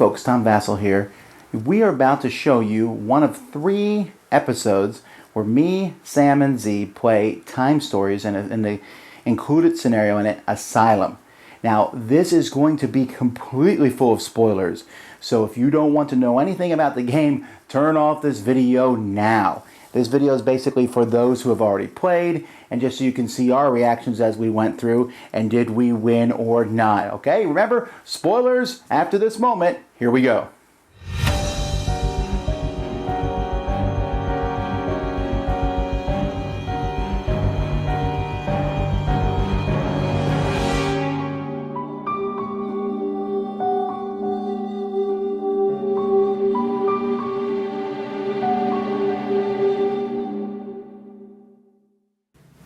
folks, Tom Vassell here. We are about to show you one of 3 episodes where me, Sam, and Z play Time Stories in the included scenario in it, Asylum. Now, this is going to be completely full of spoilers, so if you don't want to know anything about the game, turn off this video now. This video is basically for those who have already played, and just so you can see our reactions as we went through, and did we win or not, okay? Remember, spoilers after this moment. Here we go.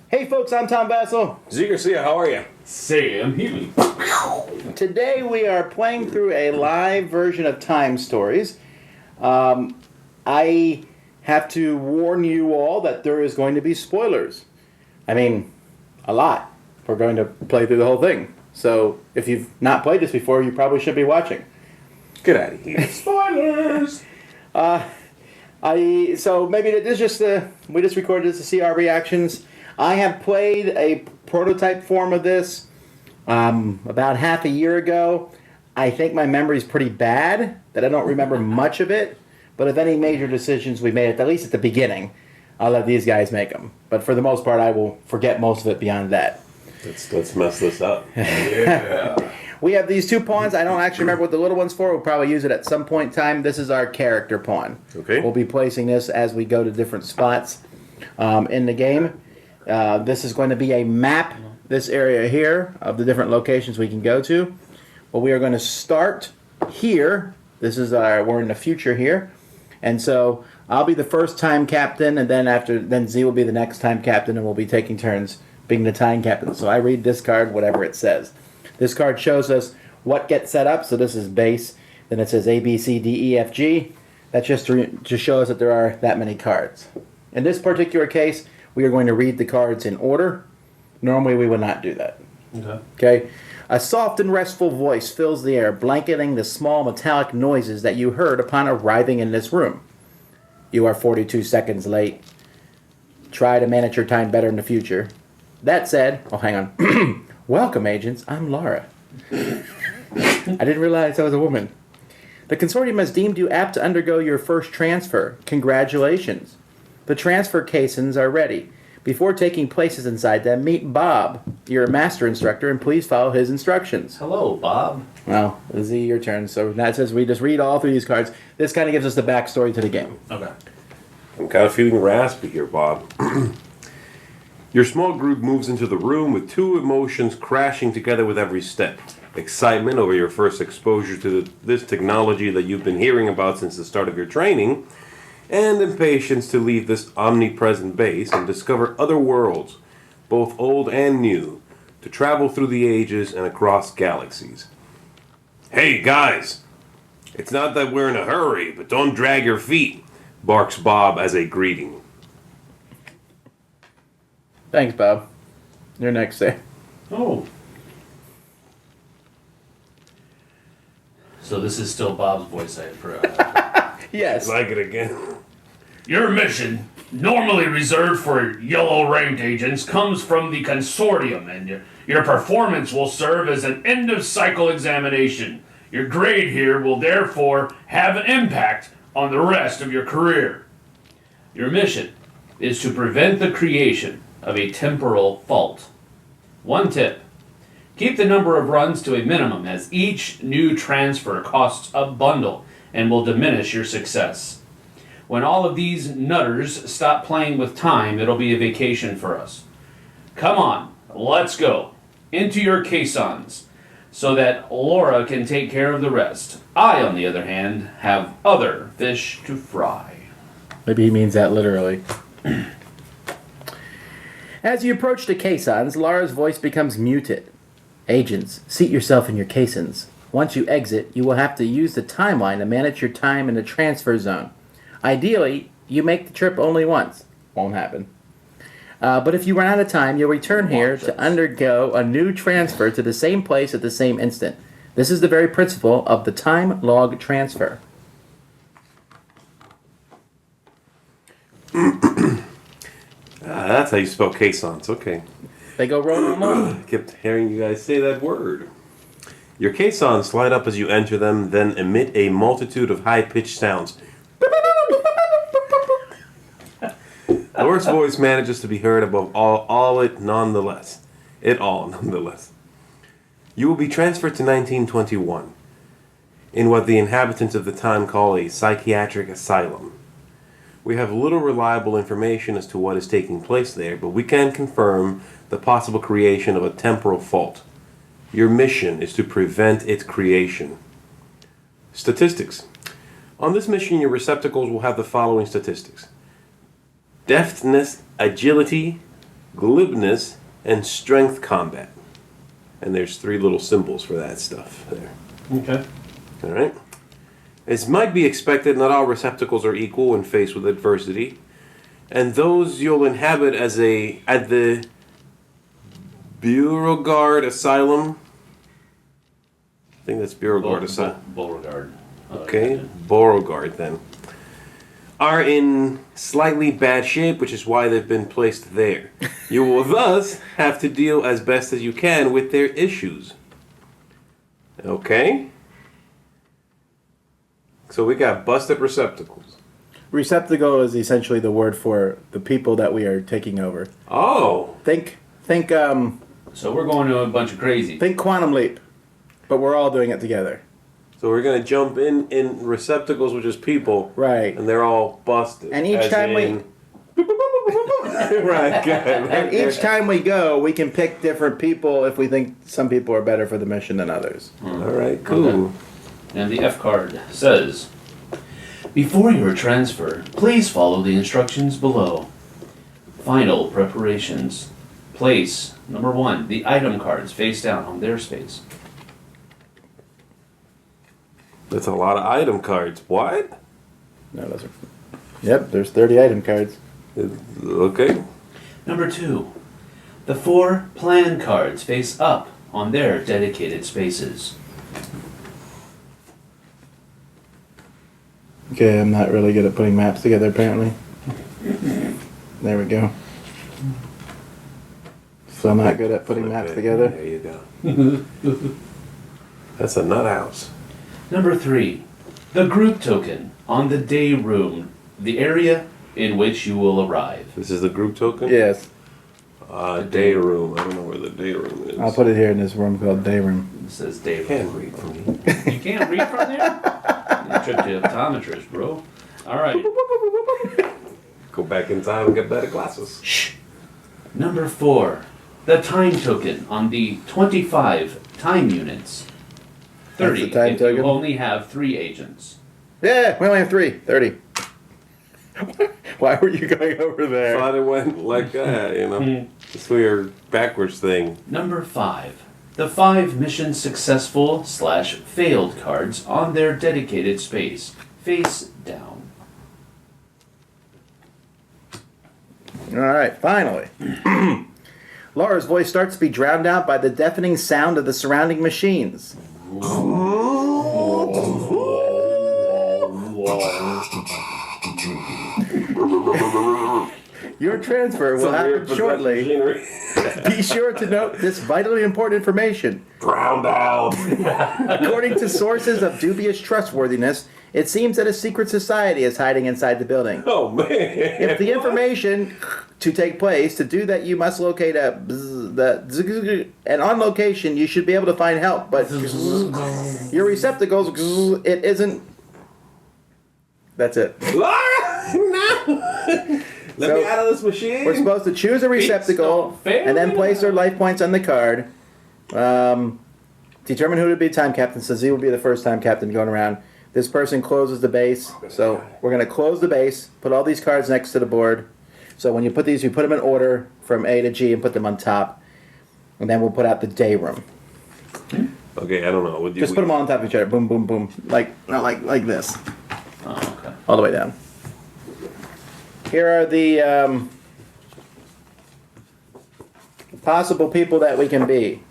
Hey folks, I'm Tom Vassell. Z Garcia, how are you? Sam Healy. Today we are playing through a live version of Time Stories. I have to warn you all that there is going to be spoilers. I mean, a lot. We're going to play through the whole thing. So if you've not played this before, you probably should be watching. Get out of here. Spoilers! So maybe this is just we just recorded this to see our reactions. I have played a prototype form of this about half a year ago. I think my memory is pretty bad, that I don't remember much of it. But if any major decisions we made, at least at the beginning, I'll let these guys make them. But for the most part, I will forget most of it beyond that. Let's mess this up. Yeah. We have these 2 pawns. I don't actually remember what the little one's for. We'll probably use it at some point in time. This is our character pawn. Okay. We'll be placing this as we go to different spots in the game. This is going to be a map, this area here, of the different locations we can go to. But we are going to start here. This is we're in the future here. And so I'll be the first time captain, and then Z will be the next time captain, and we'll be taking turns being the time captain. So I read this card, whatever it says. This card shows us what gets set up. So this is base. Then it says A, B, C, D, E, F, G. That's just to show us that there are that many cards. In this particular case, we are going to read the cards in order. Normally, we would not do that. Okay. A soft and restful voice fills the air, blanketing the small metallic noises that you heard upon arriving in this room. You are 42 seconds late. Try to manage your time better in the future. That said, oh, hang on. Welcome, agents. I'm Laura. I didn't realize I was a woman. The consortium has deemed you apt to undergo your first transfer. Congratulations. The transfer caissons are ready. Before taking places inside them, meet Bob, your master instructor, and please follow his instructions. Hello, Bob. Well, Z, your turn. So that says we just read all through these cards. This kind of gives us the backstory to the game. Okay. I'm kind of feeling raspy here, Bob. Your small group moves into the room with 2 emotions crashing together with every step. Excitement over your first exposure to this technology that you've been hearing about since the start of your training, and impatience to leave this omnipresent base and discover other worlds, both old and new, to travel through the ages and across galaxies. Hey, guys! It's not that we're in a hurry, but don't drag your feet, barks Bob as a greeting. Thanks, Bob. You're next, Sam. Oh. So this is still Bob's voice I forgot. Yes. Like it again. Your mission, normally reserved for yellow-ranked agents, comes from the consortium, and your performance will serve as an end-of-cycle examination. Your grade here will therefore have an impact on the rest of your career. Your mission is to prevent the creation of a temporal fault. 1 tip. Keep the number of runs to a minimum, as each new transfer costs a bundle and will diminish your success. When all of these nutters stop playing with time, it'll be a vacation for us. Come on, let's go. Into your caissons, so that Laura can take care of the rest. I, on the other hand, have other fish to fry. Maybe he means that literally. As you approach the caissons, Laura's voice becomes muted. Agents, seat yourself in your caissons. Once you exit, you will have to use the timeline to manage your time in the transfer zone. Ideally, you make the trip only once. Won't happen. But if you run out of time, you'll return here to undergo a new transfer to the same place at the same instant. This is the very principle of the time log transfer. That's how you spell caissons. Okay. They go roll I kept hearing you guys say that word. Your caissons slide up as you enter them, then emit a multitude of high-pitched sounds. Laura's voice manages to be heard above it nonetheless. You will be transferred to 1921, in what the inhabitants of the time call a psychiatric asylum. We have little reliable information as to what is taking place there, but we can confirm the possible creation of a temporal fault. Your mission is to prevent its creation. Statistics. On this mission, your receptacles will have the following statistics: deftness, agility, glibness, and strength combat. And there's 3 little symbols for that stuff there. Okay. All right. As might be expected, not all receptacles are equal when faced with adversity, and those you'll inhabit at the Beauregard Asylum. I think that's Beauregard Asylum. Beauregard. Okay, Beauregard then. Are in slightly bad shape, which is why they've been placed there. You will thus have to deal as best as you can with their issues. Okay? So we got busted receptacles. Receptacle is essentially the word for the people that we are taking over. Oh! Think So we're going to a bunch of crazy. Quantum Leap, but we're all doing it together. So we're going to jump in receptacles, which is people. Right. And they're all busted. And each time Right, good. And each time we go, we can pick different people if we think some people are better for the mission than others. Alright, cool. Okay. And the F card says, before your transfer, please follow the instructions below. Final preparations. Place, number 1, the item cards face down on their space. That's a lot of item cards. What? No, those are. Yep, there's 30 item cards. Okay. Number 2, the 4 plan cards face up on their dedicated spaces. Okay, I'm not really good at putting maps together, apparently. There we go. So I'm not good at putting maps together. There you go. That's a nut house. Number 3, the group token on the day room, the area in which you will arrive. This is the group token? Yes, Day room. I don't know where the day room is. I'll put it here in this room called day room. It says day I can't room. read from here. You can't read from there? You trip to the optometrist, bro. Alright. Go back in time and get better glasses. Shh. Number 4, the time token on the 25 time units. 30 That's the time if token? you only have 3 agents. Yeah, we only have 3. 30. Why were you going over there? Thought it went like that, you know? This weird backwards thing. Number 5, the 5 mission successful / failed cards on their dedicated space, face down. Alright, finally. Laura's voice starts to be drowned out by the deafening sound of the surrounding machines. Your transfer will happen shortly. Be sure to note this vitally important information. Drowned out. According to sources of dubious trustworthiness, it seems that a secret society is hiding inside the building. Oh, man. If the information to take place, to do that you must locate and on location you should be able to find help, but your receptacles, it isn't. That's it. Laura! No! Let me out of this machine. We're supposed to choose a receptacle and then place their life points on the card. Determine who to be time captain. So Z will be the first time captain going around. This person closes the base. So we're going to close the base, put all these cards next to the board. So when you put these, you put them in order from A to G and put them on top. And then we'll put out the day room. Okay, I don't know. Just put them all on top of each other. Boom, boom, boom. Like this. Oh, okay. All the way down. Here are the possible people that we can be.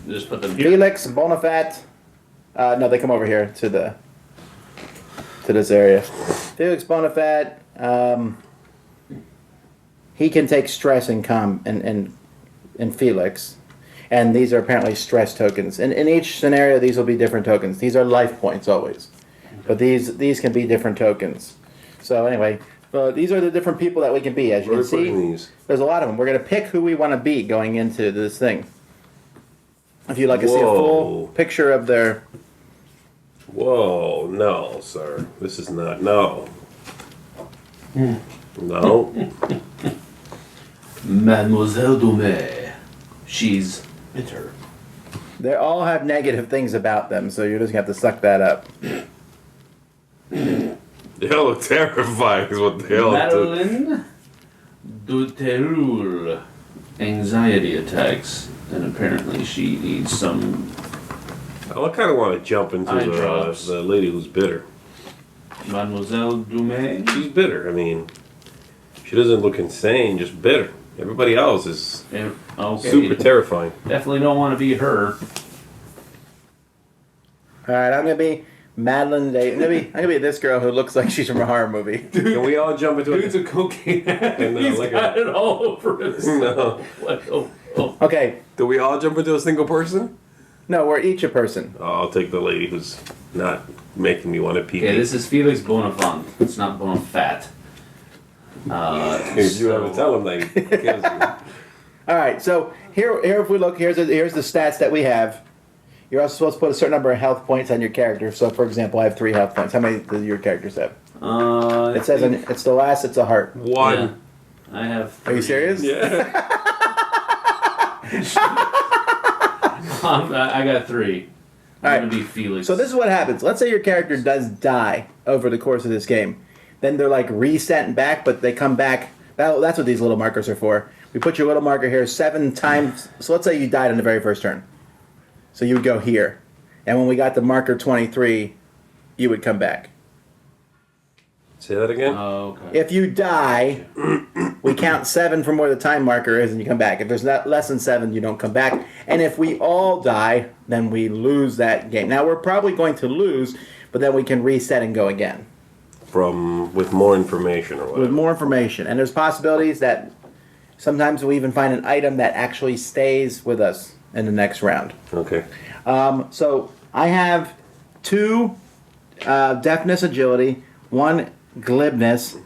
Just put them here. Felix, Bonafat, No, they come over here to this area. Felix Bonafat, he can take stress and Felix, and these are apparently stress tokens. And in each scenario, these will be different tokens. These are life points always, but these can be different tokens. So anyway, these are the different people that we can be. As you Where can are we putting see, these? there's a lot of them. We're gonna pick who we want to be going into this thing. If you'd like to see a full Whoa. picture of their. Whoa, no, sir. This is not. No. No. Mademoiselle Dumais. She's bitter. They all have negative things about them, so you're just gonna have to suck that up. They all look terrifying, is what they all do. Madeline Duterul. Anxiety attacks, and apparently she needs some I kind of want to jump into Eye drops. the lady who's bitter. Mademoiselle Dumais. She's bitter. I mean, she doesn't look insane, just bitter. Everybody else is Okay. super terrifying. Definitely don't want to be her. All right, I'm gonna be Madeline Day. I'm gonna be this girl who looks like she's from a horror movie. Can we all jump into Dude's it? a cocaine addict. No, He's like got it all over his. No. Like, oh. Okay, Do we all jump into a single person? no, we're each a person. Oh, I'll take the lady who's not making me want to pee. Okay, this is Felix Bonafont. It's not Bonafat. If you ever tell him that he kills you. All right, so here if we look, here's the stats that we have. You're also supposed to put a certain number of health points on your character. So, for example, I have 3 health points. How many do your characters have? It says it's the last. It's a heart. One. I have. Are you 3. serious? Yeah. I got 3. I'm All right. gonna be Felix. So this is what happens. Let's say your character does die over the course of this game. Then they're like reset back, but they come back. That's what these little markers are for. We put your little marker here 7 times. So let's say you died on the very first turn. So you would go here. And when we got the marker 23, you would come back. Say that again. Oh, okay. If you die, we count 7 from where the time marker is and you come back. If there's not less than 7, you don't come back. And if we all die, then we lose that game. Now we're probably going to lose, but then we can reset and go again. With more information or With whatever. more information. And there's possibilities that sometimes we even find an item that actually stays with us in the next round. Okay. So I have 2 deafness agility, 1 glibness,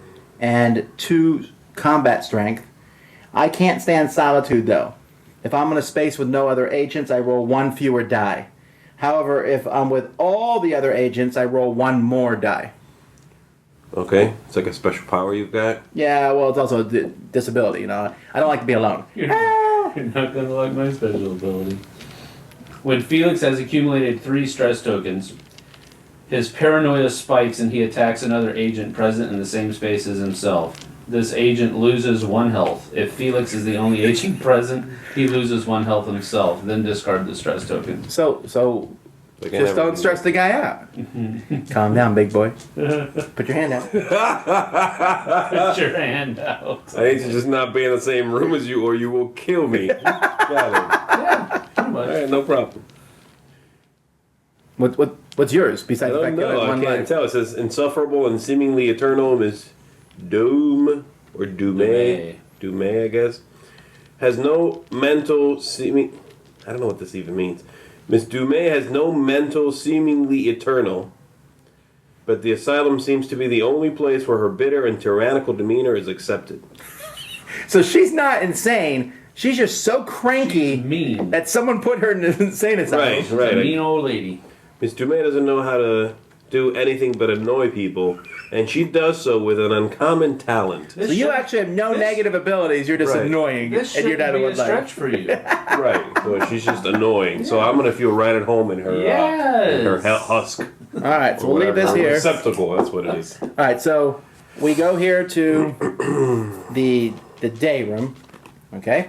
and 2 combat strength. I can't stand solitude though. If I'm in a space with no other agents, I roll 1 fewer die. However, if I'm with all the other agents, I roll 1 more die. Okay. It's like a special power you've got. Yeah, well, it's also a disability, you know. I don't like to be alone. You're not gonna like my special ability. When Felix has accumulated 3 stress tokens, his paranoia spikes and he attacks another agent present in the same space as himself. This agent loses 1 health. If Felix is the only agent present, he loses 1 health himself. Then discard the stress token. So Like just don't stress the guy out. Calm down, big boy. Put your hand out. Put your hand out. I need to just not be in the same room as you, or you will kill me. Got Yeah, pretty it. much. All right, no problem. What's yours I besides the don't fact that you know. have I 1 can't life? tell. It says insufferable and seemingly eternal. Miss Doom or Dumais. Dumais, I guess. Has no mental seeming. I don't know what this even means. Miss Dumais has no mental seemingly eternal. But the asylum seems to be the only place where her bitter and tyrannical demeanor is accepted. So she's not insane. She's just so cranky Mean. that someone put her in an insane asylum. Right, She's a right. mean old lady. Miss Dumais doesn't know how to do anything but annoy people, and she does so with an uncommon talent. So you actually have no negative abilities. You're just Right. annoying, This and you're shouldn't not be a a one stretch life. for you. Right, so she's just annoying. So I'm gonna feel right at home in her, Yes. her husk. All right, so we'll leave this Whatever. here. Receptacle, that's what it is. All right, so we go here to the day room, okay?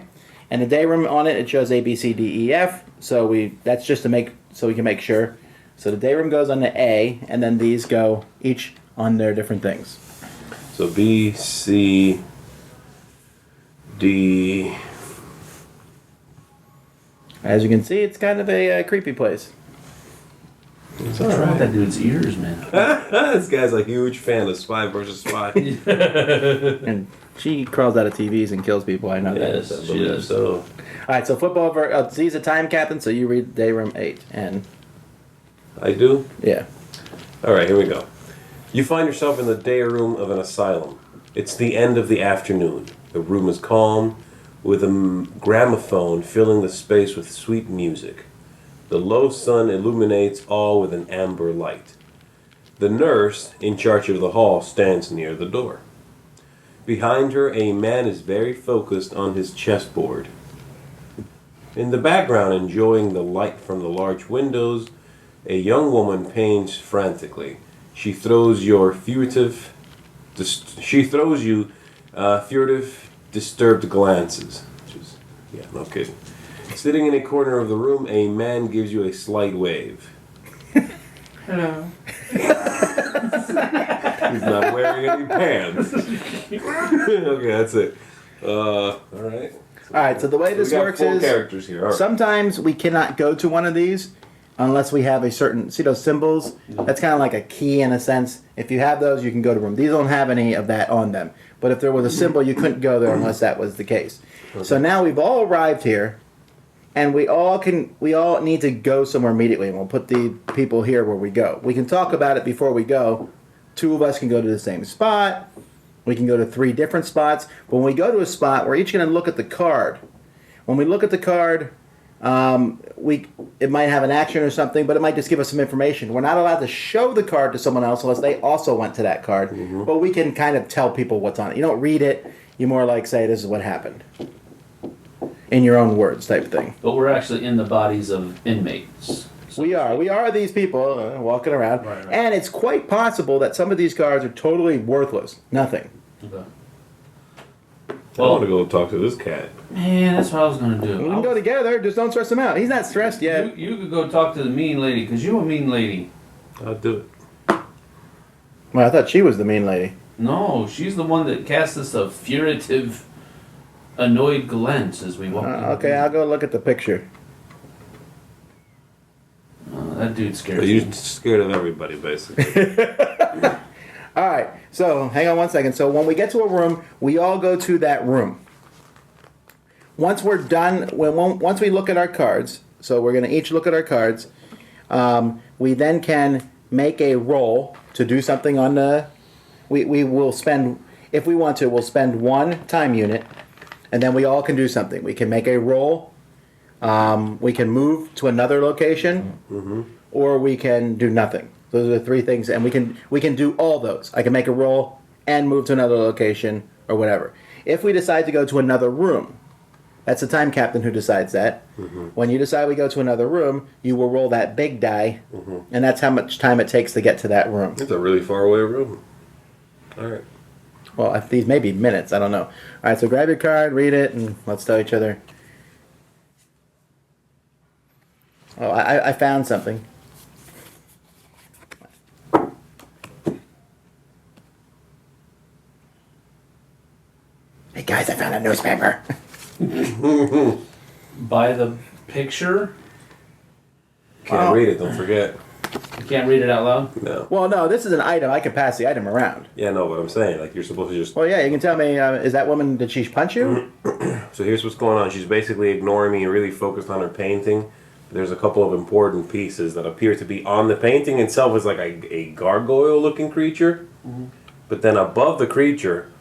And the day room on it, it shows A, B, C, D, E, F. So that's just to make so we can make sure. So the day room goes on the A, and then these go each on their different things. So B, C, D. As you can see, it's kind of a creepy place. What's wrong with that dude's ears, man? This guy's a huge fan of Spy versus Spy. And she crawls out of TVs and kills people. I know Yes, that. she does. So, All right, so football. Z's a time captain, so you read day room 8, and I do? yeah. All right, here we go. You find yourself in the day room of an asylum. It's the end of the afternoon. The room is calm, with a gramophone filling the space with sweet music. The low sun illuminates all with an amber light. The nurse, in charge of the hall, stands near the door. Behind her, a man is very focused on his chessboard. In the background, enjoying the light from the large windows, a young woman paints frantically. She throws you furtive, disturbed glances. Which is, yeah, no kidding. Sitting in a corner of the room, a man gives you a slight wave. Hello. He's not wearing any pants. Okay, that's it. All right. All right, so the way this we got works 4 is characters here. All right. sometimes we cannot go to one of these unless we have a certain, see those symbols? That's kind of like a key in a sense. If you have those, you can go to room. These don't have any of that on them. But if there was a symbol, you couldn't go there unless that was the case. So now we've all arrived here, and we all need to go somewhere immediately, and we'll put the people here where we go. We can talk about it before we go. 2 of us can go to the same spot. We can go to 3 different spots. But when we go to a spot, we're each going to look at the card. When we look at the card, it might have an action or something, but it might just give us some information. We're not allowed to show the card to someone else unless they also went to that card. But we can kind of tell people what's on it. You don't read it. You more like say, this is what happened. In your own words type thing. But we're actually in the bodies of inmates. We are these people walking around. Right. And it's quite possible that some of these cards are totally worthless. Nothing. Okay. I want to go talk to this cat. Man, that's what I was gonna do. We can go together. Just don't stress him out. He's not stressed yet. You could go talk to the mean lady, because you're a mean lady. I'll do it. Well, I thought she was the mean lady. No, she's the one that casts us a furtive, annoyed glance as we walk in. Okay, I'll go look at the picture. That dude scares me. You're scared of everybody, basically. All right, so hang on one second. So when we get to a room, we all go to that room. Once we're done, once we look at our cards, so we're going to each look at our cards, we then can make a roll to do something on the... We will spend, if we want to, we'll spend 1 time unit, and then we all can do something. We can make a roll, we can move to another location, or we can do nothing. Those are the 3 things, and we can do all those. I can make a roll and move to another location, or whatever. If we decide to go to another room, that's the time captain who decides that. When you decide we go to another room, you will roll that big die, and that's how much time it takes to get to that room. It's a really far away room. All right. Well, these may be minutes. I don't know. All right, so grab your card, read it, and let's tell each other. Oh, I found something. Hey guys, I found a newspaper. By the picture, Can't read it, don't forget. you can't read it out loud. No. Well, no, this is an item. I can pass the item around. Yeah, no, but I'm saying, like, you're supposed to just... Well, yeah, you can tell me, is that woman, did she punch you? So here's what's going on. She's basically ignoring me and really focused on her painting. There's a couple of important pieces that appear to be on the painting itself is like a gargoyle-looking creature. But then above the creature,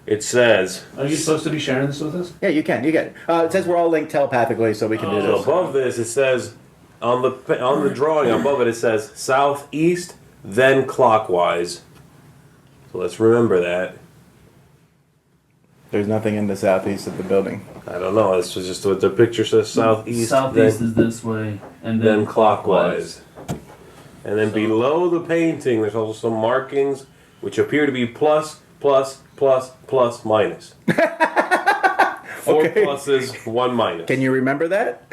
it says... Are you supposed to be sharing this with us? Yeah, you can. It says we're all linked telepathically, so we can do So this. above this, it says... On the drawing above it, it says southeast, then clockwise. So let's remember that. There's nothing in the southeast of the building. I don't know. This was just what the picture says. Southeast, Southeast then, is this way, and then clockwise. And then below the painting, there's also some markings which appear to be plus, plus, plus, plus, minus. 4 Okay. pluses, 1 minus. Can you remember that?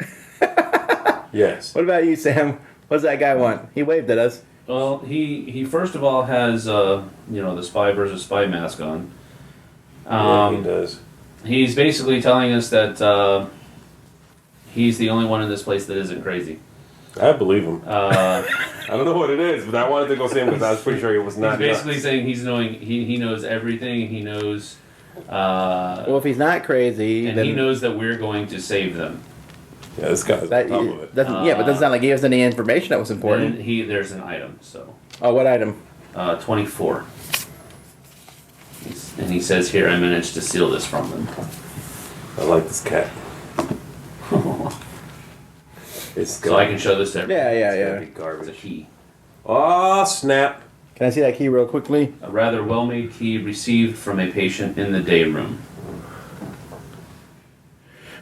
Yes. What about you, Sam? What's that guy want? He waved at us. Well, he first of all has the spy versus spy mask on. Yeah, he does. He's basically telling us that he's the only one in this place that isn't crazy. I believe him. I don't know what it is, but I wanted to go see him because I was pretty sure he was He's not. basically nuts. saying he knows everything. He knows, Well, if he's not crazy, and then he knows that we're going to save them. Yeah, this guy's that, on top of it. doesn't. Yeah, but doesn't sound like he gives any information that was important. And there's an item. So Oh, what item? 24. And he says here, I managed to steal this from them. I like this cat. It's So I can show this to everyone. Yeah, It's gotta be It's a garbage. key. Oh snap! Can I see that key real quickly? A rather well-made key received from a patient in the day room.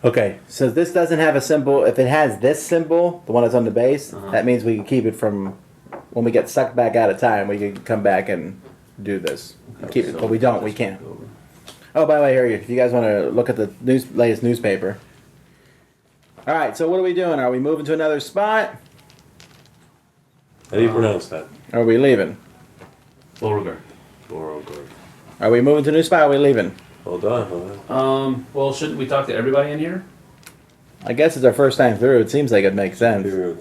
Okay, so this doesn't have a symbol. If it has this symbol, the one that's on the base, Uh-huh. that means we can keep it from when we get sucked back out of time. We can come back and do this. Keep it, but we don't. We can't. Oh, by the way, here if you guys want to look at the latest newspaper. All right, so what are we doing? Are we moving to another spot? How do you pronounce that? Or are we leaving? Beauregard. Beauregard. Are we moving to a new spot? Or are we leaving? Hold on. Well, shouldn't we talk to everybody in here? I guess it's our first time through. It seems like it makes sense. Here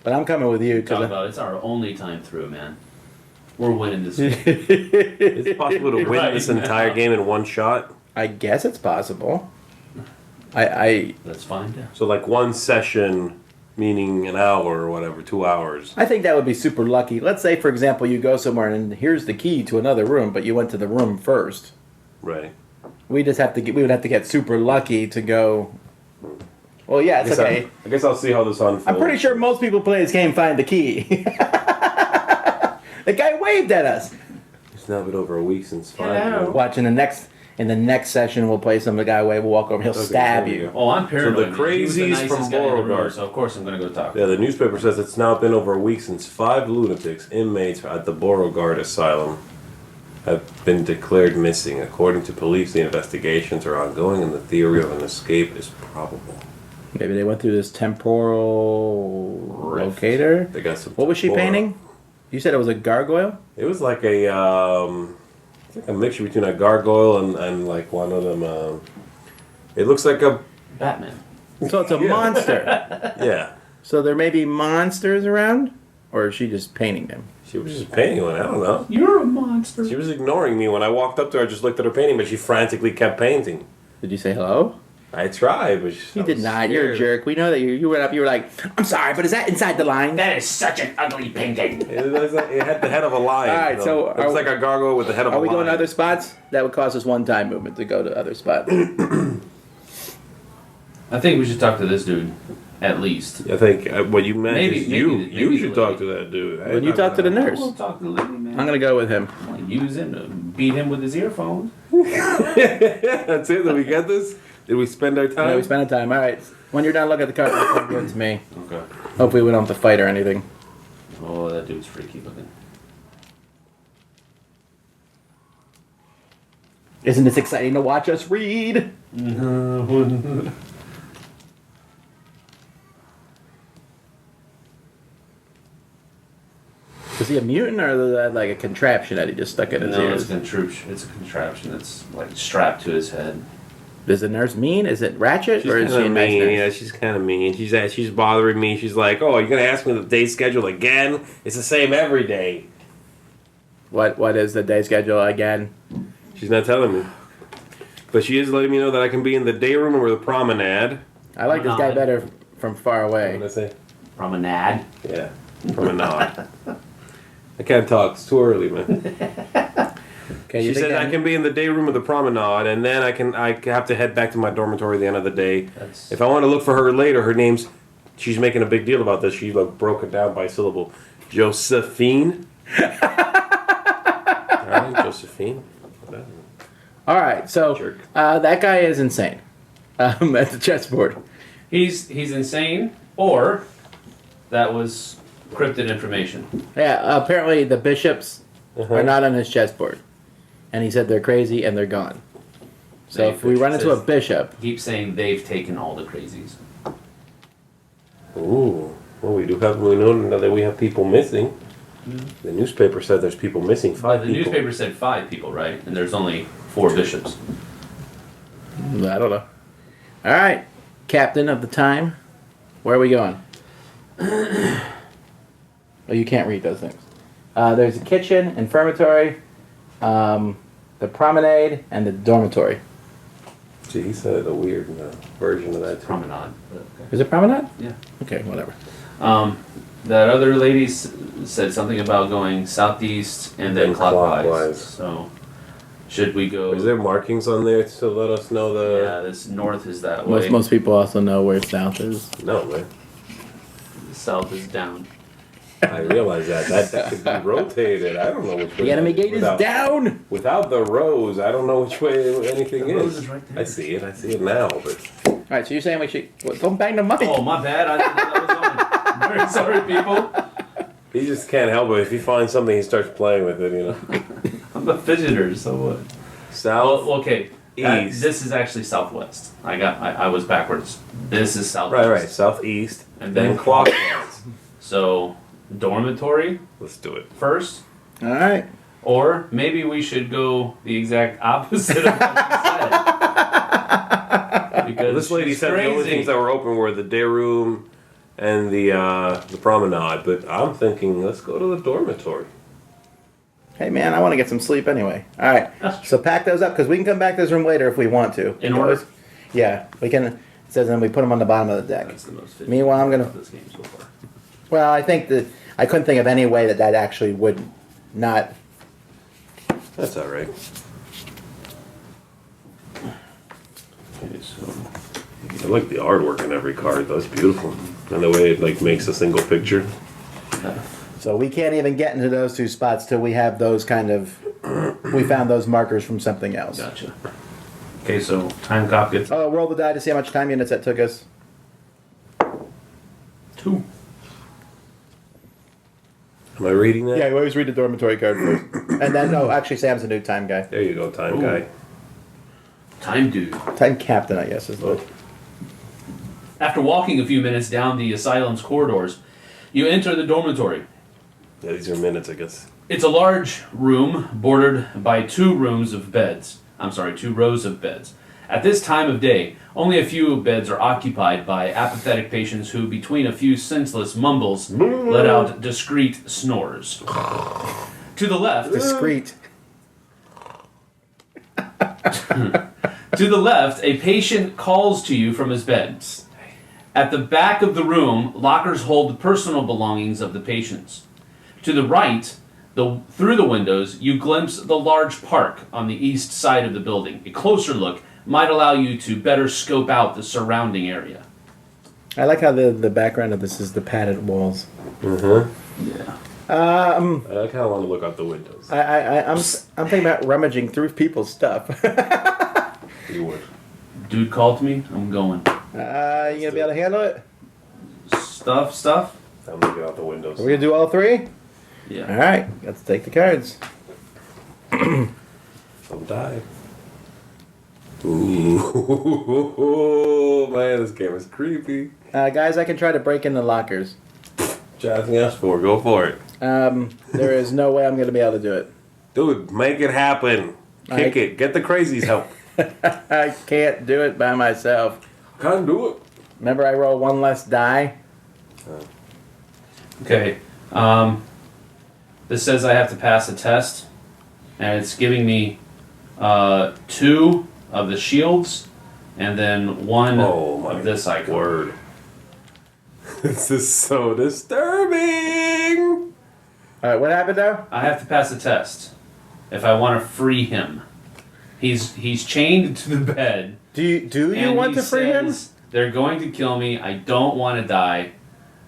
But I'm coming with you Talk because about it's our only time through, man. We're winning this game. Is it possible to win Right this now. entire game in one shot? I guess it's possible. I Let's find out. So like one session, meaning an hour or whatever, 2 hours. I think that would be super lucky. Let's say, for example, you go somewhere and here's the key to another room, but you went to the room first. Right. We just have to get. We would have to get super lucky to go. Well, yeah, it's okay. I guess I'll see how this unfolds. I'm pretty sure most people play this game find the key. The guy waved at us. It's now been over a week since Hello. 5. Watch in the next session, we'll play some. The guy wave will walk over. He'll Okay, stab there we you. go. Oh, I'm paranoid. So the man. He was the crazies nicest from guy in the room, Beauregard. so of course I'm gonna go talk. Yeah, the newspaper says it's now been over a week since 5 lunatics, inmates at the Beauregard Asylum, have been declared missing. According to police, the investigations are ongoing and the theory of an escape is probable. Maybe they went through this temporal Rift. locator. They got some. What was she temporal- painting? You said it was a gargoyle. It was like it's like a mixture between a gargoyle and like one of them. It looks like a Batman. So it's a Yeah. monster. yeah. So there may be monsters around, or is she just painting them? She was just painting one. I don't know. You're a monster. She was ignoring me when I walked up to her. I just looked at her painting, but she frantically kept painting. Did you say hello? I tried, but You did not. You're a jerk. We know that you went up. You were like, "I'm sorry, but is that inside the line?" That is such an ugly painting. It had the head of a lion. All right, though. so it was like a gargoyle with the head of a Are we lion. going to other spots? That would cause us one-time movement to go to other spots. I think we should talk to this dude, at least. I think what you meant Maybe- is maybe you the should lady. talk to that dude. When you talk to the nurse, We'll talk to the lady, man. I'm gonna go with him. I'm gonna use him to beat him with his earphones. That's it. Did we get this? Did we spend our time? Yeah, we spent time. All right. When you're done, look at the card. Give it to me. Okay. Hopefully, we don't have to fight or anything. Oh, that dude's freaky looking. Isn't this exciting to watch us read? Is he a mutant or is that like a contraption that he just stuck in his No, it's ears? it's a contraption that's like strapped to his head. Is the nurse mean? Is it Ratchet She's or is she a kind of nice mean. nurse? Yeah, she's kind of mean. She's bothering me. She's like, "Oh, you're gonna ask me the day schedule again? It's the same every day." What is the day schedule again? She's not telling me, but she is letting me know that I can be in the day room or the promenade. I like this guy Promenade. better from far What away. did I say? Promenade. Yeah, promenade. I can't talk. It's too early, man. Okay, She you think said I that- can be in the day room of the promenade, and then I have to head back to my dormitory at the end of the day. That's If I want to look for her later, her name's. She's making a big deal about this. She like broke it down by syllable. Josephine. All right, Josephine. Whatever. All right, so Jerk. that guy is insane at the chessboard. he's insane, or that was cryptid information. Yeah, apparently the bishops Uh-huh. are not on his chessboard, and he said they're crazy and they're gone. So They- if we run into a says- bishop, Keep saying they've taken all the crazies. Ooh. Well, we know now that we have people missing. The newspaper said there's people missing. But Five the people. newspaper said 5 people, right? And there's only 4 bishops. I don't know. All right, captain of the time, where are we going? Oh, you can't read those things. There's the kitchen, infirmary, the promenade, and the dormitory. Gee, he said a weird version of that too. Promenade. But okay. Is it promenade? Yeah. Okay, whatever. That other lady said something about going southeast and then And clockwise. clockwise. So, should we go? Is there markings on there to let us know Yeah, this north is that way. Most people also know where south is. No, man. South is down. I realize that could be rotated. I don't know which way. The enemy gate is without- down! Without the rows, I don't know which way anything The rose is. is right there. I see it now, but Alright, so you're saying we should... Well, don't bang the mic! Oh, my bad. I didn't know that was on. I'm very sorry, people. he just can't help it. If he finds something, he starts playing with it. You know. I'm a fidgeter, so what? South. Well, okay. East. This is actually southwest. I was backwards. This is southwest. Right. Southeast. And then then clockwise. So, dormitory Let's do it. first. Alright. Or maybe we should go the exact opposite of what you said. Because This lady she's said the only crazy. things that were open were the day room and the promenade. But I'm thinking, let's go to the dormitory. Hey man, I want to get some sleep anyway. Alright, That's so pack those up because we can come back to this room later if we want to. In order? Yeah, we can. It says then we put them on the bottom of the deck. That's the most fidgety Meanwhile, I'm gonna- of this game so far. Well, I think that I couldn't think of any way that actually would not. That's all right. Okay, so I like the artwork in every card. That's beautiful. And the way it makes a single picture. So we can't even get into those two spots till we have those kind of. We found those markers from something else. gotcha. Okay, so time cop gets Oh, roll the die to see how much time units that took us. 2. Am I reading that? Yeah, you always read the dormitory card first, and then actually Sam's a new time guy, There you go, time Ooh. guy. Time dude. time captain, I guess is the. After walking a few minutes down the asylum's corridors, you enter the dormitory. Yeah, these are minutes, I guess. It's a large room bordered by 2 rows of beds. At this time of day, only a few beds are occupied by apathetic patients who, between a few senseless mumbles, let out discreet snores. To the left, Discreet. a patient calls to you from his bed. At the back of the room, lockers hold the personal belongings of the patients. To the right, through the windows, you glimpse the large park on the east side of the building. A closer look might allow you to better scope out the surrounding area. I like how the background of this is the padded walls. Yeah. I like how I want to look out the windows. I'm thinking about rummaging through people's stuff. You would. Dude called me. I'm going. You gonna be able to handle it? Stuff? I'm looking out the windows. Are we gonna do all 3? Yeah. All right, let's take the cards. Some die. Ooh, man, this game is creepy. Guys, I can try to break in the lockers. Nothing else for. Go for it. There is no way I'm gonna be able to do it. Dude, make it happen. Kick it. Get the crazies help. I can't do it by myself. Can't do it. Remember, I roll 1 less die. Okay. This says I have to pass a test, and it's giving me 2 of the shields, and then 1 Oh my of this icon. word. This is so disturbing. All right, what happened now? I have to pass a test if I want to free him. He's chained to the bed. Do you and want he to free him? says, They're going to kill me. I don't want to die.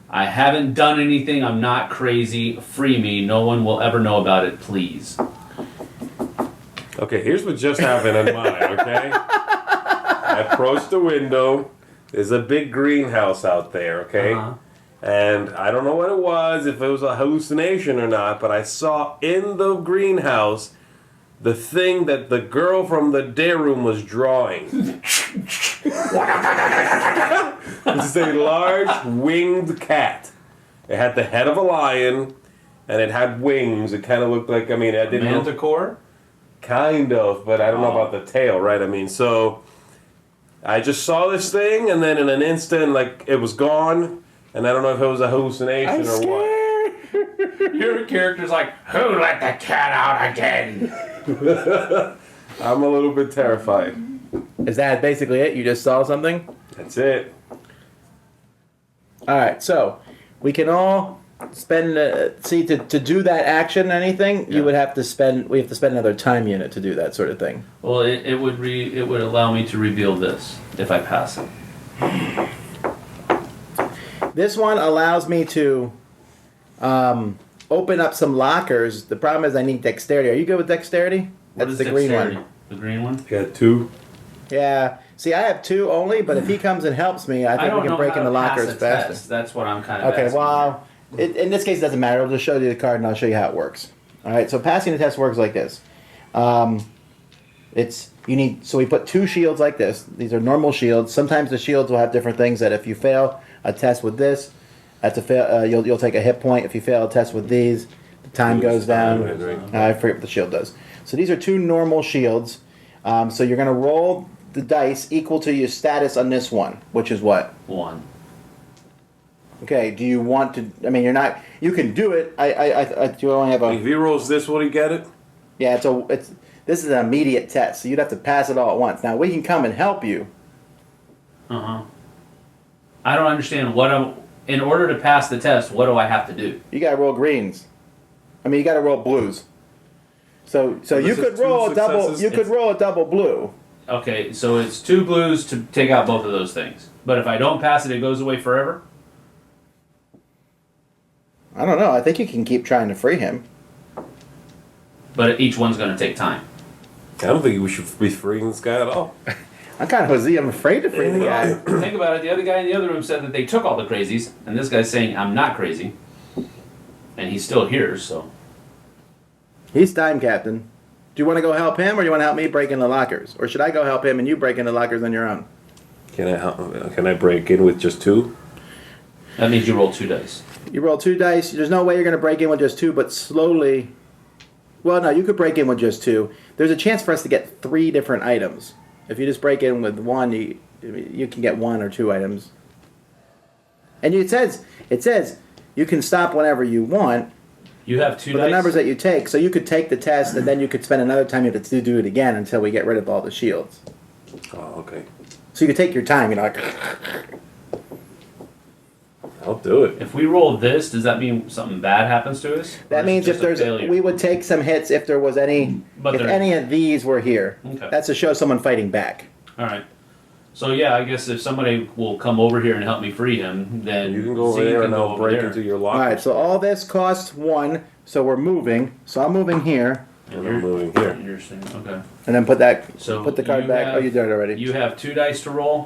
I haven't done anything. I'm not crazy. Free me. No one will ever know about it, please. Okay, here's what just happened in mine, okay? I approached the window. There's a big greenhouse out there, okay? Uh-huh. And I don't know what it was, if it was a hallucination or not, but I saw in the greenhouse the thing that the girl from the day room was drawing. It's a large winged cat. It had the head of a lion, and it had wings. It kind of looked like, I mean, I didn't know. Manticore? Kind of, but I don't know Oh. about the tail, right? I mean, so I just saw this thing, and then in an instant, like, it was gone, and I don't know if it was a hallucination or what. Your character's like, who let the cat out again? I'm a little bit terrified. Is that basically it? You just saw something? That's it. All right, so we can all spend. To do that action, anything Yeah. you would have to spend. We have to spend another time unit to do that sort of thing. Well, it would allow me to reveal this if I pass it. This one allows me to open up some lockers. The problem is I need dexterity. Are you good with dexterity? What That's is the green dexterity? one. The green one? I got 2. Yeah. See, I have 2 only, but if he comes and helps me, I think we can break how in the to pass lockers a faster. test. That's what I'm kind of Okay, asking. well, in this case, it doesn't matter. I'll just show you the card and I'll show you how it works. All right, so passing the test works like this. So we put 2 shields like this. These are normal shields. Sometimes the shields will have different things that if you fail a test with this, that's a fail. You'll take a hit point. If you fail a test with these, the time goes down. I forget what the shield does. So these are 2 normal shields. So you're going to roll the dice equal to your status on this one, which is what? 1. Okay, do you want to? I mean, you're not. You can do it. You only have If a. he rolls this, will he get it? Yeah, this is an immediate test, so you'd have to pass it all at once. Now we can come and help you. I don't understand in order to pass the test, what do I have to do? You gotta roll greens. I mean, you gotta roll blues. So you this is could 2 roll a double. successes? You could roll a double blue. Okay, so it's 2 blues to take out both of those things. But if I don't pass it, it goes away forever? I don't know. I think you can keep trying to free him. But each one's going to take time. I don't think we should be freeing this guy at all. I'm afraid to free the guy. Think about it. The other guy in the other room said that they took all the crazies, and this guy's saying, I'm not crazy. And he's still here, so. He's time captain. Do you want to go help him, or do you want to help me break in the lockers, or should I go help him and you break in the lockers on your own? Can I break in with just 2? That means you roll 2 dice. You roll 2 dice. There's no way you're going to break in with just 2, but slowly. Well, no, you could break in with just 2. There's a chance for us to get 3 different items. If you just break in with 1, you can get 1 or 2 items. And it says you can stop whenever you want. You have 2 But dice. the numbers that you take, so you could take the test and then you could spend another time you have to do it again until we get rid of all the shields. Oh, okay. So you could take your time, like. I'll do it. If we roll this, does that mean something bad happens to us? Or That is it means if just a there's, failure? we would take some hits if there was any, But if there- any of these were here. Okay. That's to show someone fighting back. All right. So yeah, I guess if somebody will come over here and help me free him, then You can go over Z there can and go I'll over break there. into your All locker. right, so all this costs 1, so we're moving. So I'm moving here, And I'm moving here. And you're saying, okay. and then put So the card you back. have- Oh, you did it already. You have 2 dice to roll,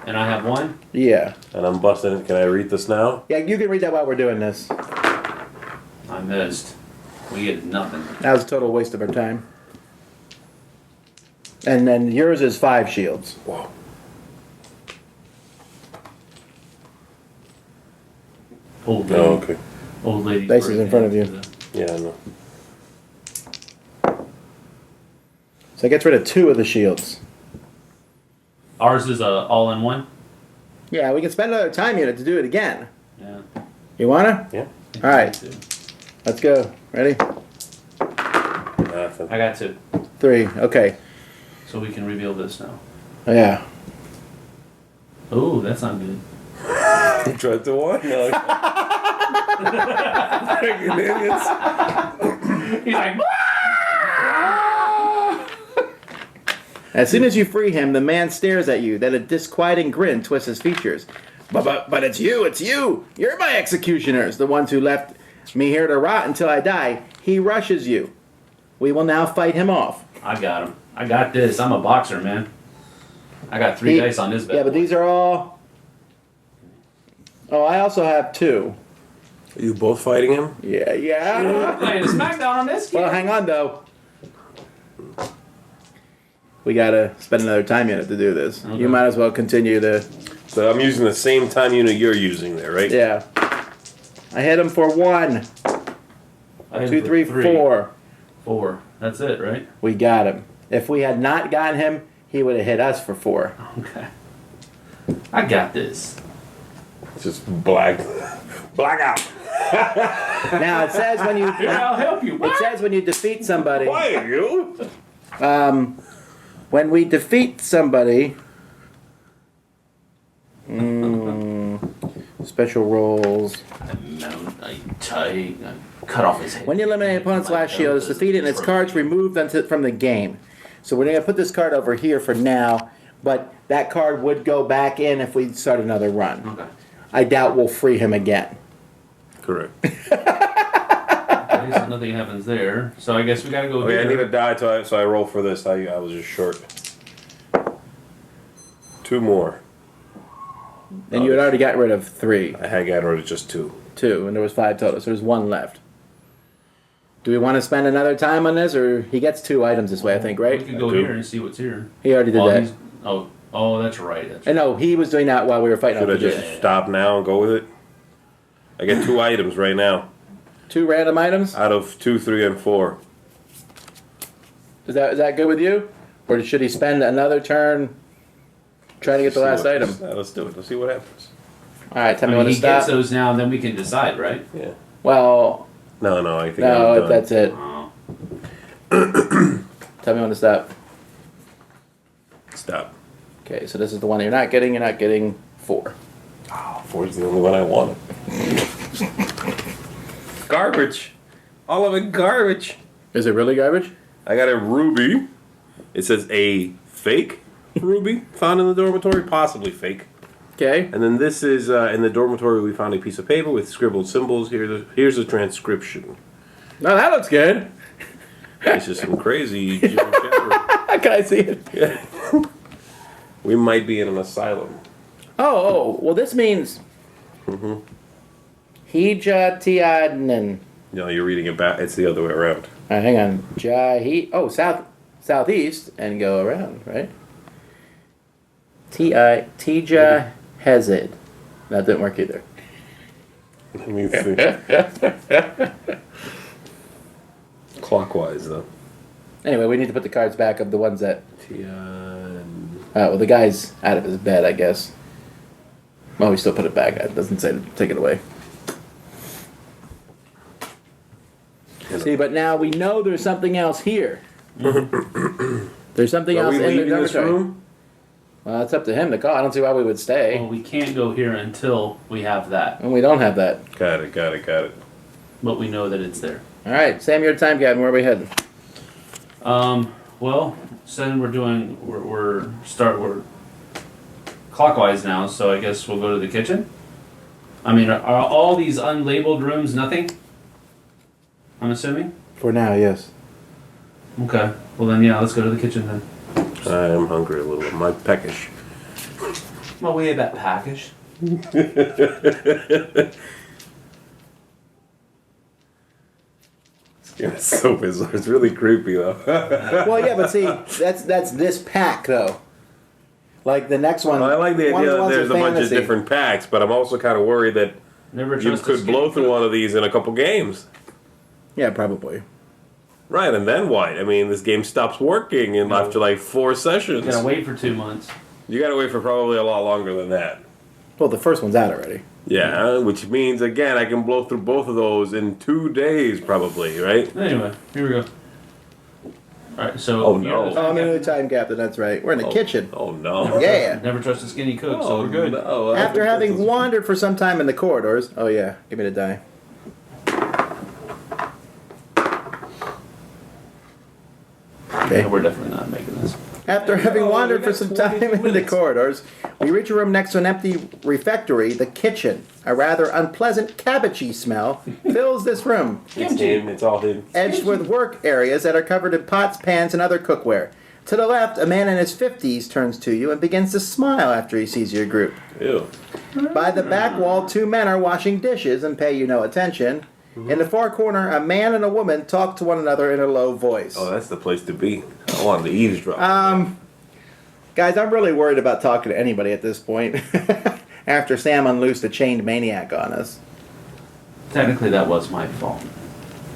and I have 1. Yeah, And I'm busting it. Can I read this now? yeah. You can read that while we're doing this. I missed. We get nothing. That was a total waste of our time. And then yours is 5 shields. Whoa. Old lady. Oh, okay. Old lady. Dice is in front of you. Yeah, I know. So it gets rid of 2 of the shields. Ours is a all-in-one. Yeah, we can spend another time unit to do it again. Yeah. You wanna? Yeah. All right, let's go. Ready? Nothing. I got 2, 3. Okay. so we can reveal this now. Yeah. Oh, that's not good. You tried to what? No. Freaking idiots. He's like, As soon as you free him, the man stares at you. Then a disquieting grin twists his features. But it's you! You're my executioners, the ones who left me here to rot until I die. He rushes you. We will now fight him off. I got him. I got this. I'm a boxer, man. I got 3 dice on this bet. Yeah, but these are all... Oh, I also have 2. Are you both fighting him? Yeah. Playing SmackDown on this Well, game. hang on, though. We gotta spend another time unit to do this. Okay. You might as well continue to... So I'm using the same time unit you're using there, right? Yeah. I hit him for 1, I hit 2, for 3, 4. 4. That's it, right? We got him. If we had not gotten him, he would have hit us for 4. Okay. I got this. Just black out. Now it says when you Here, I'll help you. it says when you defeat somebody. Why are you? When we defeat somebody, special roles. I cut off his head. When you eliminate an opponent's last shield, it's defeated and its cards removed from the game. So we're going to put this card over here for now, but that card would go back in if we start another run. Okay. I doubt we'll free him again. Correct. Okay, so nothing happens there. So I guess we gotta go Okay, here. I need a die, so I roll for this. I was just short. 2 more. And you had already got rid of 3, I had gotten rid of just 2. 2, and there was 5 total, so there's 1 left. Do we want to spend another time on this, or he gets 2 items this way, I think, We right? could go I do. here and see what's here. He already did While that. he's- Oh, that's right. That's And no, he was doing that while we were fighting Should I off the just dude. stop now and go with it? I get 2 items right now 2 random items? out of 2, 3, and 4. Is that good with you? Or should he spend another turn trying to get the last item? Let's do it. Let's see what happens. Alright, tell I me mean, when to he gets stop. those now, and then we can decide, right? Yeah. Well, No, I think no, I'm done. that's it. Oh. Tell me when to stop. Stop. Okay, so this is the one you're not getting. You're not getting 4. Oh, 4 is the only one I wanted. Garbage. All of it garbage. Is it really garbage? I got a ruby. It says a fake ruby found in the dormitory, possibly fake. Okay. And then this is in the dormitory. We found a piece of paper with scribbled symbols. Here's a transcription. No, that looks good. This is some crazy jibber jabber. Can I see it? We might be in an asylum. Oh, well, this means. Hija Tiadnan. No, you're reading it back. It's the other way around. Hang on. Jahi. Oh, southeast and go around, right? Tija Hezid. That didn't work either. Let me see. Clockwise, though. Anyway, we need to put the cards back of the ones that. Tian. Well, the guy's out of his bed, I guess. Well, we still put it back. It doesn't say to take it away. See, but now we know there's something else here. There's something Are else we in the leaving this dormitory. room? Well, it's up to him to call. I don't see why we would stay. Well, we can't go here until we have that, And we don't have that. Got it. but we know that it's there. All right, Sam, your time, Gavin. Where are we heading? Well, then we're clockwise now, so I guess we'll go to the kitchen. I mean, are all these unlabeled rooms nothing? I'm assuming. For now, yes. Okay. Well then, yeah, let's go to the kitchen then. I am hungry a little. Am I peckish? Well, we had that package. It's so bizarre. It's really creepy, though. Well, yeah, but see, that's this pack though. Like the next one. I like the one idea of that ones there's a with bunch of fantasy. different packs, but I'm also kind of worried that Never you trust a could skinny blow through cook. one of these in a couple games. Yeah, probably. Right, and then what? I mean, this game stops working after like 4 sessions. You gotta wait for 2 months. You gotta wait for probably a lot longer than that. Well, the first one's out already. Yeah, which means, again, I can blow through both of those in 2 days, probably, right? Anyway, here we go. Alright, so. Oh, no. Oh, no, time captain. That's right. We're in the kitchen. Oh, no. Yeah. Never trust a skinny cook, so Oh, we're good. no. After having wandered for some time in the corridors. Oh yeah, give me the die. Okay. Yeah, we're definitely not making this. After having Oh, wandered we for got some 22 time in the minutes. corridors, we reach a room next to an empty refectory. The kitchen, a rather unpleasant cabbagey smell, fills this room, It's him. It's all him. edged with work areas that are covered in pots, pans, and other cookware. To the left, a man in his 50s turns to you and begins to smile after he sees your group. Ew. By the back wall, 2 men are washing dishes and pay you no attention. In the far corner, a man and a woman talk to one another in a low voice. Oh, that's the place to be. I wanted to eavesdrop. Guys, I'm really worried about talking to anybody at this point. After Sam unloosed a chained maniac on us. Technically, that was my fault.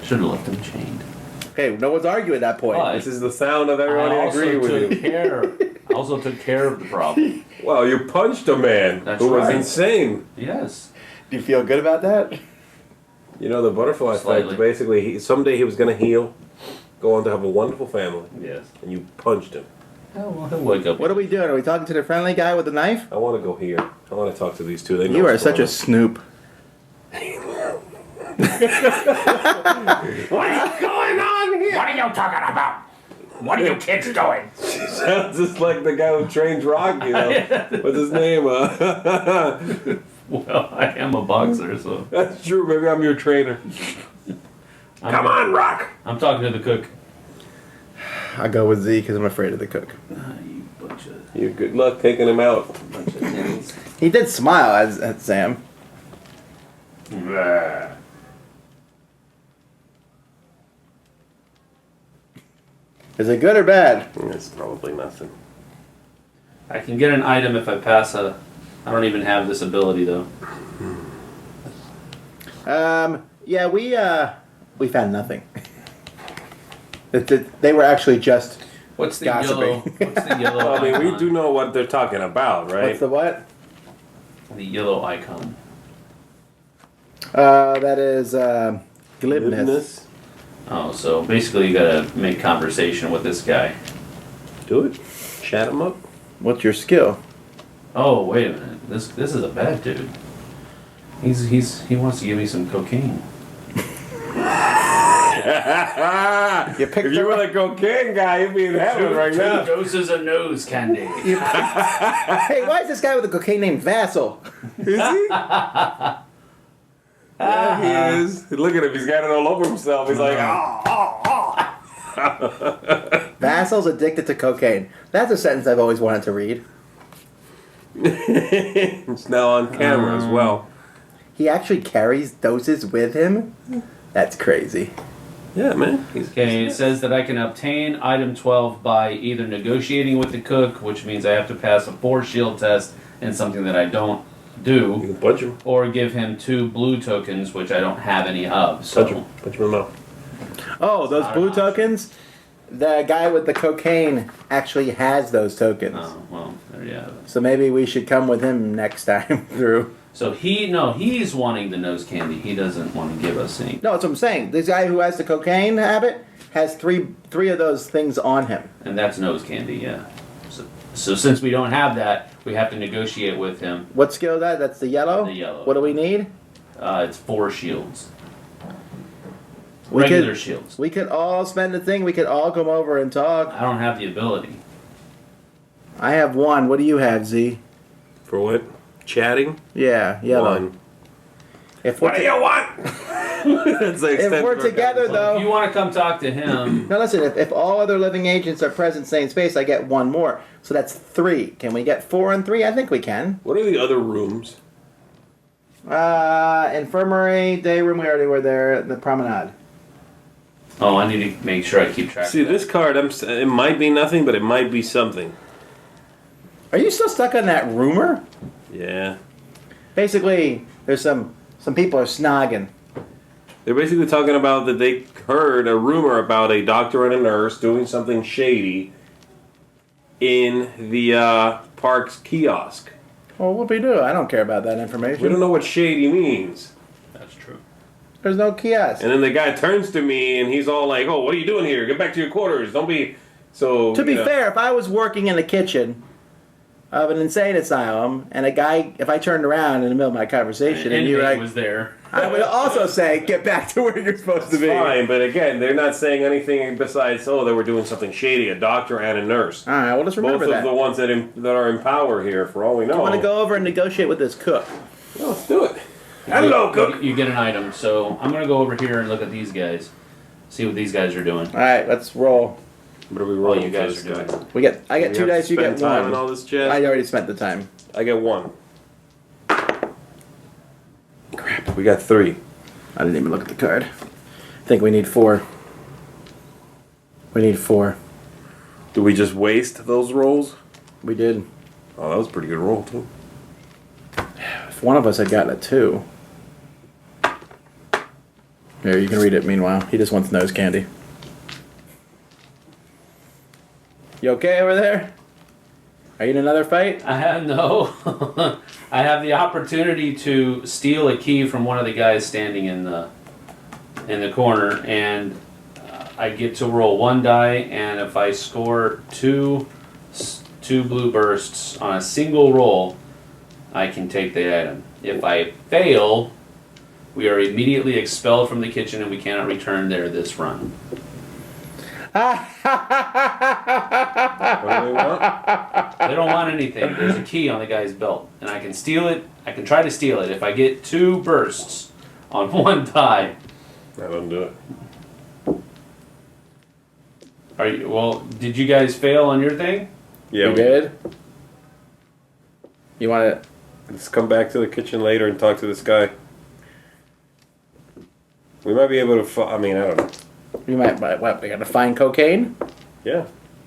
Should have left him chained. Okay, no one's arguing at that point. But This is the sound of I everybody also agreeing with took you. care. I also took care of the problem. Well, you punched a man That's who was right. insane. Yes. Do you feel good about that? You know, the butterfly Slightly. effect, basically, someday he was going to heal, go on to have a wonderful family, Yes. and you punched him. Oh, well, he'll wake up. What are we doing? Are we talking to the friendly guy with the knife? I want to go here. I want to talk to these two. They know You are what's such going a snoop. What's going on here? What are you talking about? What are you kids doing? on. Sounds just like the guy who trains Rocky, though. What's his name? Well, I am a boxer, so. That's true. Maybe I'm your trainer. Come on, Rock. I'm talking to the cook. I go with Z because I'm afraid of the cook. You bunch of You good luck taking him out. ninnies. He did smile at Sam. Is it good or bad? It's probably nothing. I can get an item if I pass a. I don't even have this ability though. Yeah, we found nothing. They were actually just. What's the Gossiping. yellow? What's the yellow? I mean, we icon? do know what they're talking about, right? What's the what? The yellow icon. That is glibness. Glibness. Oh, so basically you gotta make conversation with this guy. Do it. Chat him up. What's your skill? Oh, wait a minute. This is a bad dude. He wants to give me some cocaine. You picked If you were the cocaine guy, you'd be in heaven right Two now. doses of nose candy. Hey, why is this guy with the cocaine named Vassal? Is he? Yeah, he is. Look at him. He's got it all over himself. He's like, Vassal's addicted to cocaine. That's a sentence I've always wanted to read. It's now on camera as well. He actually carries doses with him? That's crazy. Yeah, man. Okay, it says that I can obtain item 12 by either negotiating with the cook, which means I have to pass a 4 shield test and something that I don't You do, can punch him. or give him 2 blue tokens, which I don't have any of. Punch So him. Punch him in the mouth. Oh, those Not blue an option. tokens? The guy with the cocaine actually has those tokens. Oh, well, there you have it. So maybe we should come with him next time through. So he's wanting the nose candy. He doesn't want to give us any. No, that's what I'm saying. This guy who has the cocaine habit has three of those things on him. And that's nose candy, yeah. So since we don't have that, we have to negotiate with him. What skill is that? That's the yellow? The yellow. What do we need? It's 4 shields. We Regular could- shields. We could all spend the thing. We could all come over and talk. I don't have the ability. I have one. What do you have, Z? For what? Chatting? Yeah, yellow. One. If we're, What do you want? That's the if extent we're of our together, conversation. though. If you want to come talk to him, Now listen, if all other living agents are present, same space, I get one more. So that's 3. Can we get 4 and 3? I think we can. What are the other rooms? Infirmary, day room, we already were there. The promenade. oh, I need to make sure I keep track. See, of that. this card, it might be nothing, but it might be something. Are you still stuck on that rumor? Yeah. Basically, there's some people are snogging. They're basically talking about that they heard a rumor about a doctor and a nurse doing something shady in the park's kiosk. Well, what we do? I don't care about that We information. don't know what shady means. That's true. There's no kiosk. And then the guy turns to me and he's all like, "Oh, what are you doing here? Get back to your quarters. Don't be so." To be you know." fair, if I was working in the kitchen of an insane asylum and a guy, if I turned around in the middle of my conversation and you were Inmate like, was there. I would also say, get back to where you're supposed to be. Fine, but again, they're not saying anything besides, "Oh, they were doing something shady." A doctor and a nurse. All right, well, let's Both remember of that. the ones that are in power here, for all we know. I want to go over and negotiate with this cook. Well, let's do it. Hello, cook. You get an item. So I'm gonna go over here and look at these guys. See what these guys are doing. All right, let's roll. What are we All rolling you for guys this are guy? doing. I get We 2 have to dice, you spend get time 1. and all this jazz? I already spent the time. I get 1. Crap. We got 3. I didn't even look at the card. I think we need 4. We need 4. Do we just waste those rolls? We did. Oh, that was a pretty good roll too. If one of us had gotten a 2. Here, you can read it meanwhile. He just wants nose candy. You okay over there? Are you in another fight? I have no. I have the opportunity to steal a key from one of the guys standing in the in the corner, and I get to roll one die, and if I score two blue bursts on a single roll, I can take the item. If I fail, we are immediately expelled from the kitchen and we cannot return there this run. What do they want? They don't want anything. There's a key on the guy's belt, and I can steal it. I can try to steal it. If I get two bursts on one die, I don't do it. are you? Well, did you guys fail on your thing? Yeah, You did? You want to... Let's come back to the kitchen later and talk to this guy. We might be able to. I mean, I don't know. You might... What, we got to find cocaine? Yeah.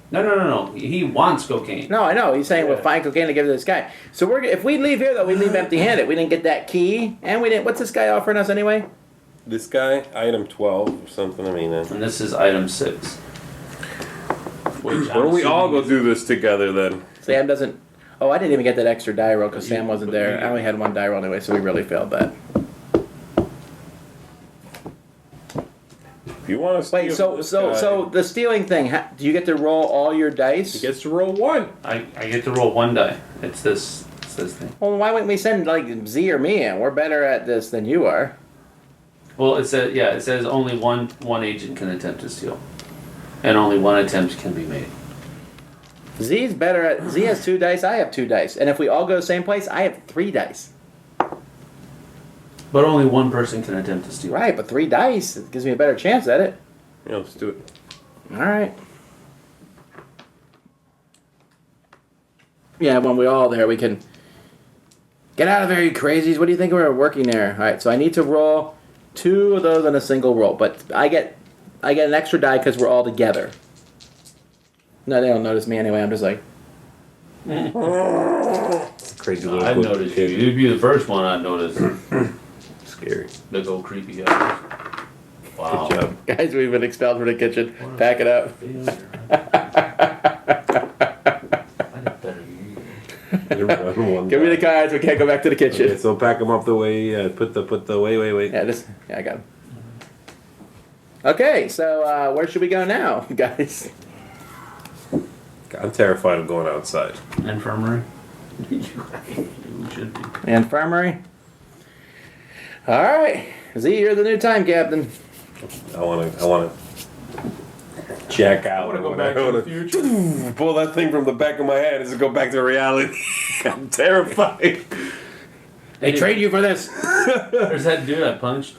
No. He wants cocaine. No, I know. He's saying we'll Yeah. find cocaine to give to this guy. So if we leave here, though, we leave empty-handed. We didn't get that key, and we didn't... What's this guy offering us anyway? This guy, item 12 or something. I mean, And this is item 6. Which why don't we all go do this together then? Sam doesn't... Oh, I didn't even get that extra die roll because Sam wasn't there. I only had one die roll anyway, so we really failed that. If you want to Wait, so the stealing thing, do you get to roll all your dice? he gets to roll one. I get to roll one die. It's this thing. Well, why wouldn't we send like Z or me in? We're better at this than you are. Well, it says only one agent can attempt to steal, and only one attempt can be made. Z's better at... Z has 2 dice, I have 2 dice. And if we all go the same place, I have 3 dice. But only one person can attempt to steal. Right, but 3 dice, it gives me a better chance at it. Yeah, let's do it. Alright. Yeah, when we're all there, we can... Get out of there, you crazies. What do you think we're working there? Alright, so I need to roll 2 of those on a single roll. But I get an extra die because we're all together. No, they don't notice me anyway. I'm just like... Crazy little I'd notice you. kid. You'd be the first one I'd notice. Scary. Big old creepy guy. Wow. Good job. Guys, we've been expelled from the kitchen. Pack it up. You're on one Give me the die. cards. We can't go back to the kitchen. Okay, so pack them up the way. Put the wait. Yeah, I got him. Okay, so where should we go now, guys? I'm terrified of going outside. Infirmary. You should be. The infirmary. All right, Z, you're the new time captain. I want to check out. I wanna go or back to whatever. the future. Pull that thing from the back of my head and just go back to reality. I'm terrified. They trade you for this. There's that dude I punched.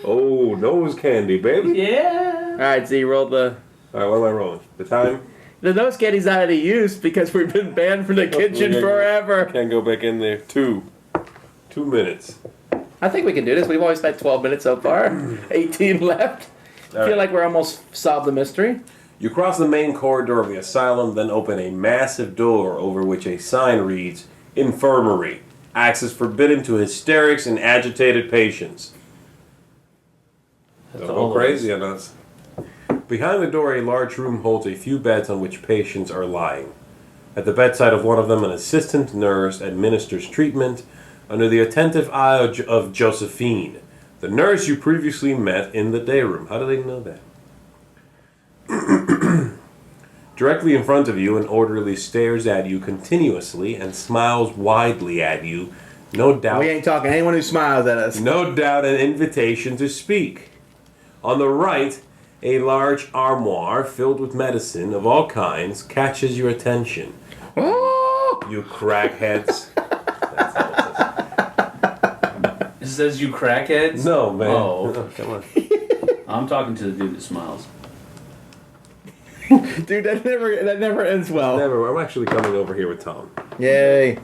Oh, nose candy, baby. Yeah. All right, Z, roll the. All right, what am I rolling? The time? The nose candy's not any use because we've been banned from the kitchen yeah. forever. Can't go back in there. 2 minutes. I think we can do this. We've only spent 12 minutes so far. 18 left. I feel right. like we're almost solved the mystery. You cross the main corridor of the asylum, then open a massive door over which a sign reads, Infirmary. Access forbidden to hysterics and agitated patients. That's Don't all go it crazy is. on us. Behind the door, a large room holds a few beds on which patients are lying. At the bedside of one of them, an assistant nurse administers treatment under the attentive eye of Josephine, the nurse you previously met in the day room. How do they know that? Directly in front of you, an orderly stares at you continuously and smiles widely at you. No doubt. We ain't talking to anyone who smiles at us. No doubt an invitation to speak. On the right, a large armoire filled with medicine of all kinds catches your attention. Oh! You crackheads. That's all It says you crackheads? it says. No, man. Oh. No, come on. I'm talking to the dude that smiles. Dude, that never ends well. Never. I'm actually coming over here with Tom. Yay.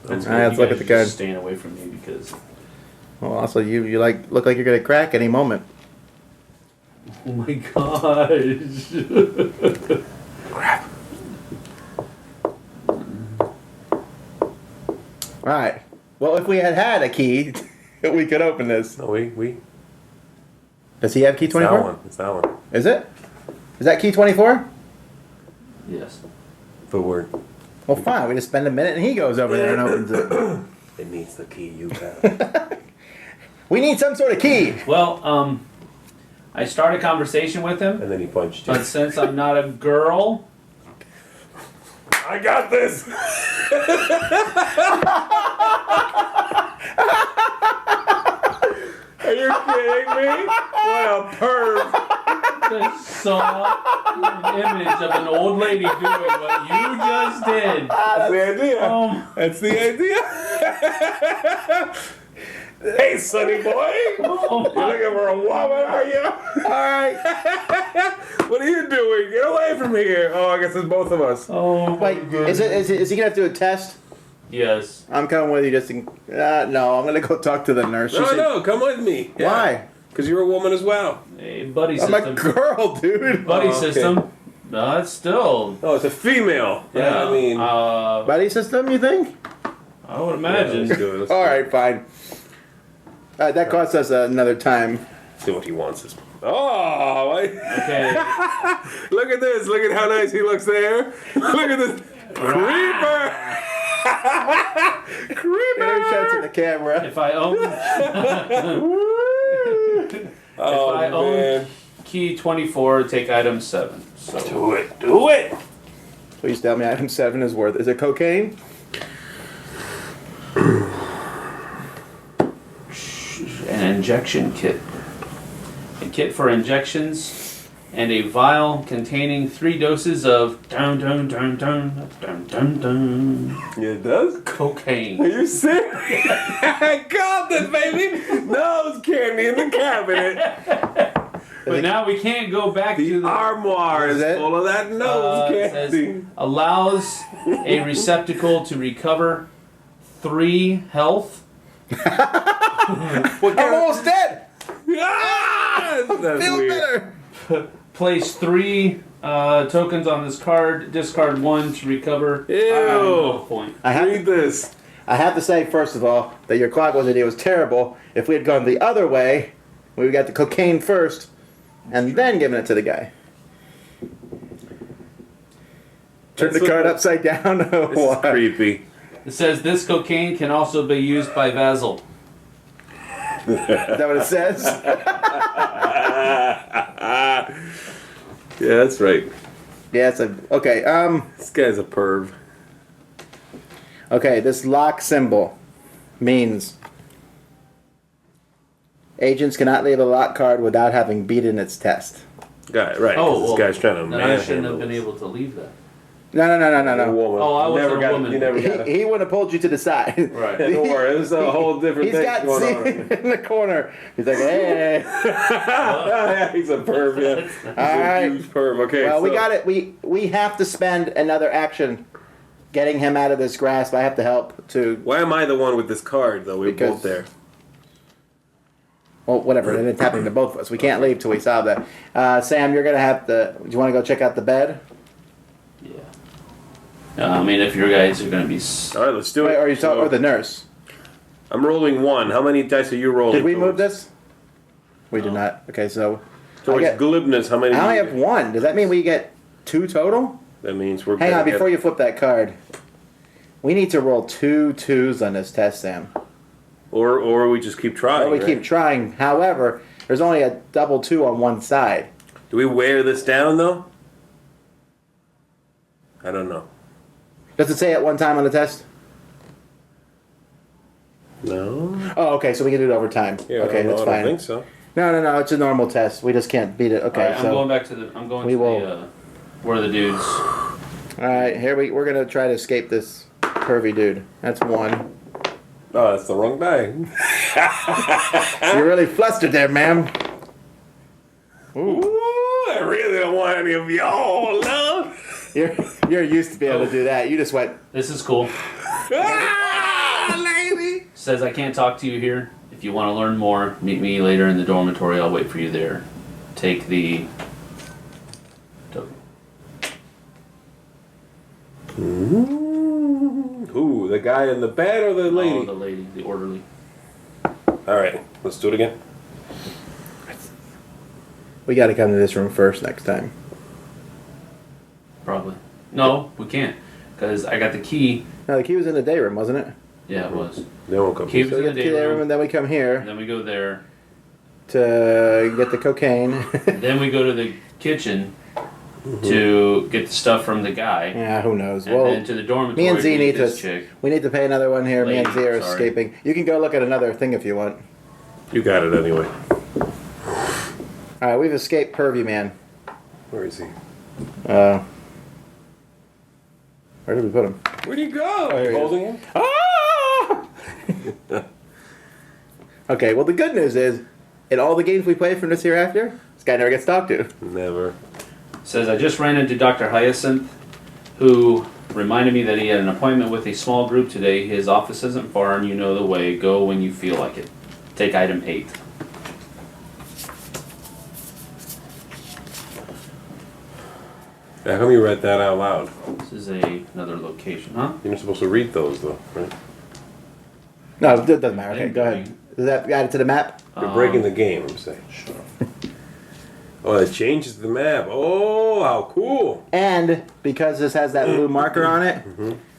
That's All right, let's look at the card. Staying away from me because. Well, also, you look like you're gonna crack any moment. Oh my gosh. Crap. All right. Well, if we had a key, we could open this. No, we. Does he have key It's that 24? one. It's that one. Is it? Is that key 24? Yes. But we're. Well, fine. We just spend a minute and he goes over there and opens it. It needs the key you have. We need some sort of key. Well, I start a conversation with him, And then he punched you. but since I'm not a girl, I got this! Are you kidding me? What a perv! I saw an image of an old lady doing what you just did. That's the idea. That's the idea. Hey, sonny boy! Oh You're my. looking for a woman, are you? Alright. What are you doing? Get away from here! Oh, I guess it's both of us. Oh my Wait, goodness. is he gonna have to do a test? Yes. I'm coming with you just in. No, I'm gonna go talk to the nurse. She said- No, come with me. Why? Because you're a woman as well. A buddy I'm system. a girl, dude. Buddy Oh, okay. system. No, it's still. Oh, it's a female. Yeah, I mean. Buddy system, you think? I would yeah, imagine. let's do it. Let's All do right, fine. That costs us another time. it. See what he wants. Oh, wait. Okay. Look at this. Look at how nice he looks there. Look at this. Creeper. Barry Creeper. shouts at the camera. If I own Oh, I own- man. key 24, take item 7. So Do it. Do it. Please tell me item 7 is worth. Is it cocaine? an injection kit. A kit for injections and a vial containing 3 doses of dun dun dun dun dun dun dun Yeah, it does. Are cocaine. you serious? I called it, baby. Nose candy in the cabinet. But now we can't go back The to the armoire is Is it? full of that nose it candy. says, allows a receptacle to recover 3 health. What I'm kind of- almost dead. Ah! That's Feel weird. better. Place 3 tokens on this card. Discard 1 to recover. Ew. health point. I have, Read this. I have to say, first of all, that your clockwise idea was terrible. If we had gone the other way, we got the cocaine first, and then given it to the guy. Turn That's the card what- upside down. Or This is what? creepy. It says this cocaine can also be used by Vasil. Is that what it says? Yeah, that's right. Yeah, it's a okay. This guy's a perv. Okay, this lock symbol means agents cannot leave a lock card without having beaten its test. Guy, right? 'cause this guy's trying to then I shouldn't have manhandle been us. able to leave that. No. A woman. Oh, I You wasn't never a got, woman. You never got it. He wouldn't have pulled you to the side. Right. Yeah, don't worry, there's a whole different He's thing got going Z on. in the corner. He's like, hey. Yeah, he's a perv, yeah. He's All a right. huge perv. Okay, Well, we so- got it. We have to spend another action getting him out of this grasp. I have to help to. Why am I the one with this card, though? We're Because- both there. Well, whatever. It's happening to both of us. We can't leave till we solve that. Sam, you're gonna have to. Do you want to go check out the bed? Yeah. I mean, if your guys are going to be. All right, let's do Wait, it. or you talk, So, or the nurse? I'm rolling 1. How many dice are you rolling? Did we move towards- this? We did not. Okay, so Towards I get- glibness, how many? I do only you have get? 1. Does that mean we get 2 total? That means we're. Hang gonna on, before get- you flip that card. We need to roll 2 2s on this test, Sam. Or we just keep trying. Or we right? keep trying. However, there's only a double 2 on one side. Do we wear this down though? I don't know. Does it say at one time on the test? No. Oh, okay, so we can do it over time. Yeah, okay, I don't, that's know, I fine. don't think so. No, it's a normal test. We just can't beat it. Okay, Alright, I'm so going back to the. I'm going we to will- the. Where the dudes. all right, here we're gonna try to escape this curvy dude. That's 1. Oh, that's the wrong die. You're really flustered there, ma'am. Ooh, I really don't want any of y'all love. You're used to be able to do that. You just went. This is cool. Ah, lady. Says I can't talk to you here. If you want to learn more, meet me later in the dormitory. I'll wait for you there. Take the token. Ooh, the guy in the bed or the lady? Oh, the lady, the orderly. All right, let's do it again. We got to come to this room first next time. Probably. No, we can't. Because I got the key. No, the key was in the day room, wasn't it? Yeah, it was. They won't come. Keep So it we in get the to day there, room, and then we come and here then we go there. to get the cocaine. Then we go to the kitchen to get the stuff from the guy. Yeah, who knows? And Well, then to the dormitory me and Z to need meet to. this chick. We need to pay another one here. Me and Lady, Z are sorry. escaping. You can go look at another thing if you want. You got it anyway. All right, we've escaped Pervy Man. Where is he? Where did we put him? Where'd he go? here he is. Holding him? Ah! Okay, well the good news is, in all the games we play from this hereafter, this guy never gets talked to. Never. Says, I just ran into Dr. Hyacinth, who reminded me that he had an appointment with a small group today. His office isn't far and you know the way. Go when you feel like it. Take item 8. How come you read that out loud? This is another location, huh? You're not supposed to read those, though, right? No, it doesn't matter. Okay, go ahead. Is that added to the map? You're breaking the game, I'm saying. Oh, it changes the map. Oh, how cool. And because this has that blue marker on it,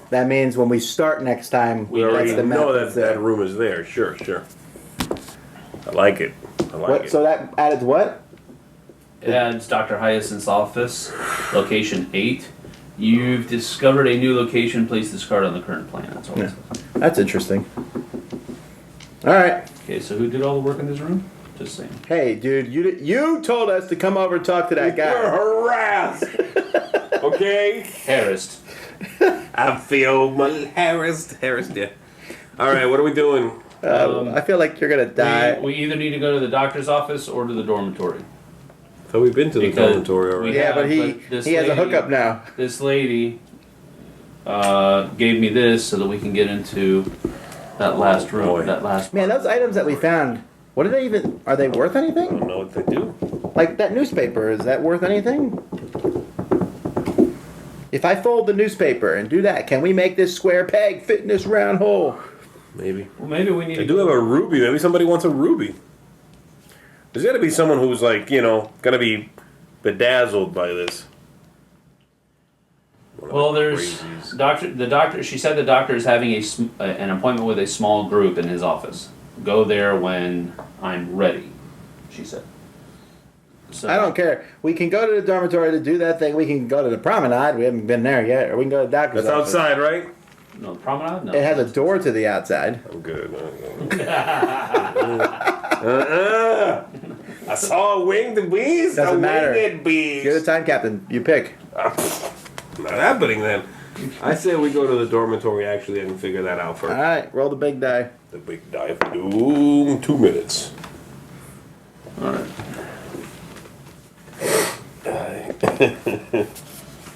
that means when we start next time, We already that's the map. know that's that there. that room is there. Sure, sure. I like it. I like What? it. So that added to what? It adds Dr. Hyacinth's office, location 8. You've discovered a new location. Please discard on the current plan. That's all it says. That's interesting. All right. Okay, so who did all the work in this room? Just saying. Hey, dude, you told us to come over and talk to that guy. You're harassed. Okay? Harassed. I feel harassed. Harassed, yeah. All right, what are we doing? I feel like you're gonna die. We either need to go to the doctor's office or to the dormitory. So we've been to the Because dormitory already. Yeah, but but this he has a lady- hookup now. This lady gave me this so that we can get into that last room. boy. That last Man, those items that we found, what are they even? Are they worth I anything? don't know what they do. Like that newspaper, is that worth anything? If I fold the newspaper and do that, can we make this square peg fit in this round hole? Maybe. Well, maybe we need I to do have a ruby. Maybe somebody wants a ruby. There's got to be someone who's like, gonna be bedazzled by this. One of Well, the there's crazies. the doctor. She said the doctor is having an appointment with a small group in his office. Go there when I'm ready, she said. So, I don't care. We can go to the dormitory to do that thing. We can go to the promenade. We haven't been there yet. Or we can go to the doctor's That's office. outside, right? No, the promenade? No. It has a door to the outside. I'm good. I saw a winged beast. Doesn't a matter. winged beast. You're the time captain. You pick. Not happening then. I say we go to the dormitory actually and figure that out first. All right, roll the big die. The big die of doom. 2 minutes. Alright.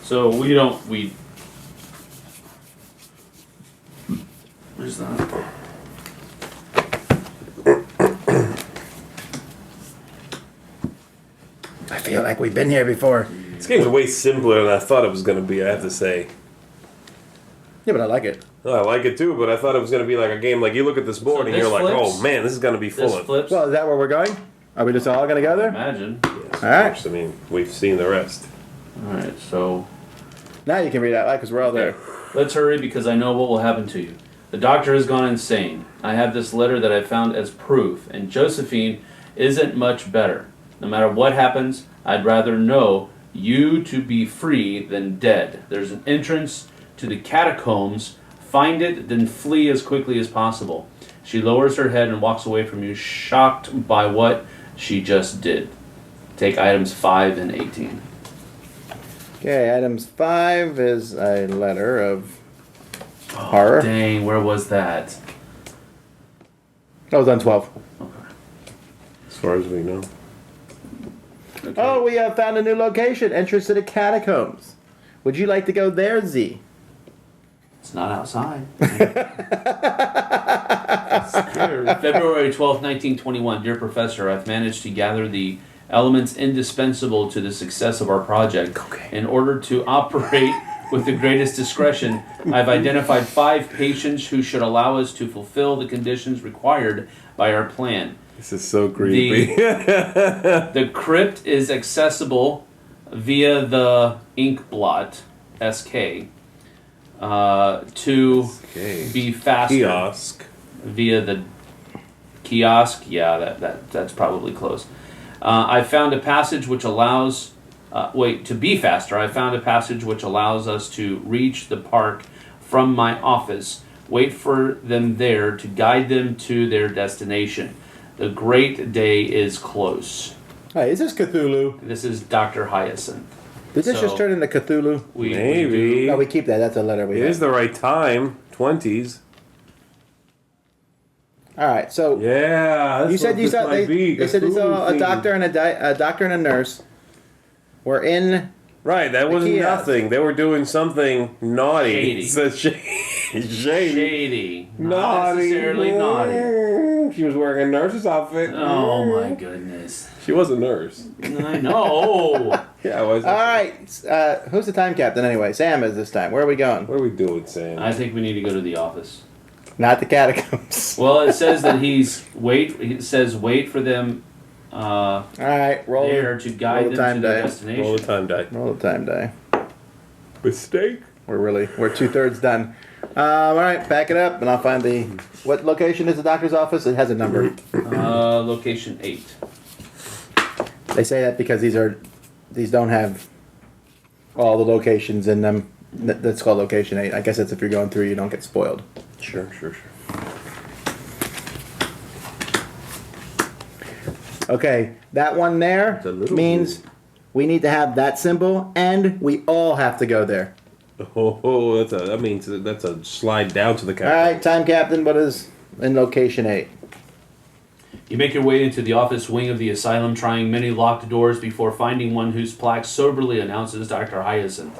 So we where's that? I feel like we've been here before. This game's way simpler than I thought it was going to be, I have to say. Yeah, but I like it. Oh, I like it too, but I thought it was going to be like a game like you look at this board So and you're this like, flips? oh man, this is going to be This full of. flips. Well, is that where we're going? Are we just all going to go there? Imagine. Yes, All right. of course. I mean, we've seen the rest. Alright, so Now you can read out loud because we're all there. let's hurry because I know what will happen to you. The doctor has gone insane. I have this letter that I found as proof, and Josephine isn't much better. No matter what happens, I'd rather know you to be free than dead. There's an entrance to the catacombs. Find it, then flee as quickly as possible. She lowers her head and walks away from you, shocked by what she just did. Take items 5 and 18. Okay, items 5 is a letter of horror. Dang, where was that? That was on 12. As far as we know. Okay. Oh, we have found a new location. Entrance to the catacombs. Would you like to go there, Z? It's not outside. February 12th, 1921. Dear Professor, I've managed to gather the elements indispensable to the success of our project. In order to operate with the greatest discretion, I've identified 5 patients who should allow us to fulfill the conditions required by our plan. This is so creepy. The crypt is accessible via the ink blot, SK. to Okay. be faster Kiosk. via the kiosk. Yeah, that's probably close. I found a passage which allows. To be faster, I found a passage which allows us to reach the park from my office. Wait for them there to guide them to their destination. The great day is close. Hey, is this Cthulhu? This is Dr. Hyacinth. Did this just So- turn into Cthulhu? We Maybe. No, we keep that. That's a letter we It have. is the right time. 20s. All right, so Yeah. That's you said what you this saw might be. they said they saw a Cthulhu doctor and a doctor and a nurse. We're in. Right, that wasn't kiosk. nothing. They were doing something naughty. Shady. So shady. Shady. Not Naughty. necessarily naughty. She was wearing a nurse's outfit. Oh my goodness. She was a nurse. I know. Yeah, I was. All right, who's the time captain anyway? Sam is this time. Where are we going? What are we doing, Sam? I think we need to go to the office. Not the catacombs. Well, it says that It says wait for them All right, roll there to roll guide the them time to their die. Roll destination. the time die. Roll the time die. Mistake. We're 2/3 done. All right, pack it up, and I'll find the. What location is the doctor's office? It has a number. Location 8. They say that because these don't have all the locations in them. That's called location 8. I guess that's if you're going through, you don't get spoiled. Sure. Okay, that one there It's a little means we need to have that symbol, and we all have to go there. Oh, that means that's a slide down to the All couch. right, time captain. What is in location 8? You make your way into the office wing of the asylum, trying many locked doors before finding one whose plaque soberly announces Dr. Hyacinth.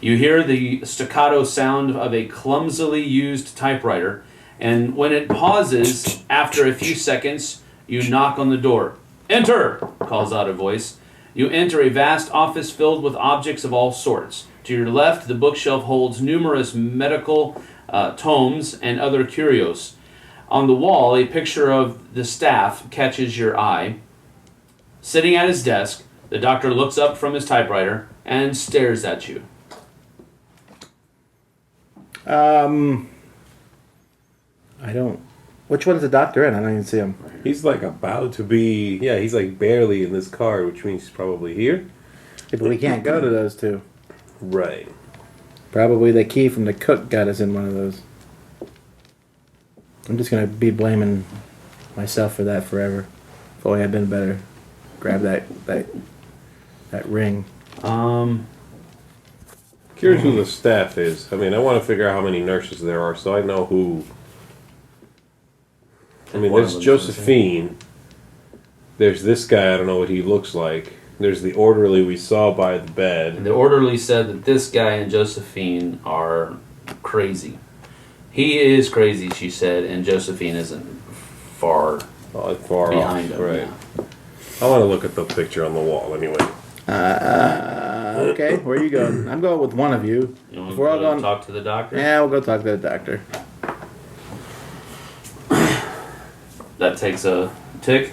You hear the staccato sound of a clumsily used typewriter, and when it pauses after a few seconds, you knock on the door. "Enter!" calls out a voice. You enter a vast office filled with objects of all sorts. To your left, the bookshelf holds numerous medical tomes and other curios. On the wall, a picture of the staff catches your eye. Sitting at his desk, the doctor looks up from his typewriter and stares at you. I don't. Which one's the doctor in? I don't even see him. He's like about to be. Yeah, he's like barely in this car, which means he's probably here. Yeah, but we can't go to those two. Right. Probably the key from the cook got us in one of those. I'm just gonna be blaming myself for that forever. If only I'd been better. Grab that ring. Curious who the staff is. I mean, I want to figure out how many nurses there are, so I know who. I mean, One there's of them's Josephine. There's this guy. I don't know what he looks like. There's the orderly we saw by the bed. The orderly said that this guy and Josephine are crazy. He is crazy, she said, and Josephine isn't far Far behind off. him. Right. Yeah. I want to look at the picture on the wall anyway. Okay, where are you going? I'm going with one of you. You want If to we're all go going, talk to the doctor? yeah, we'll go talk to the doctor. That takes a tick.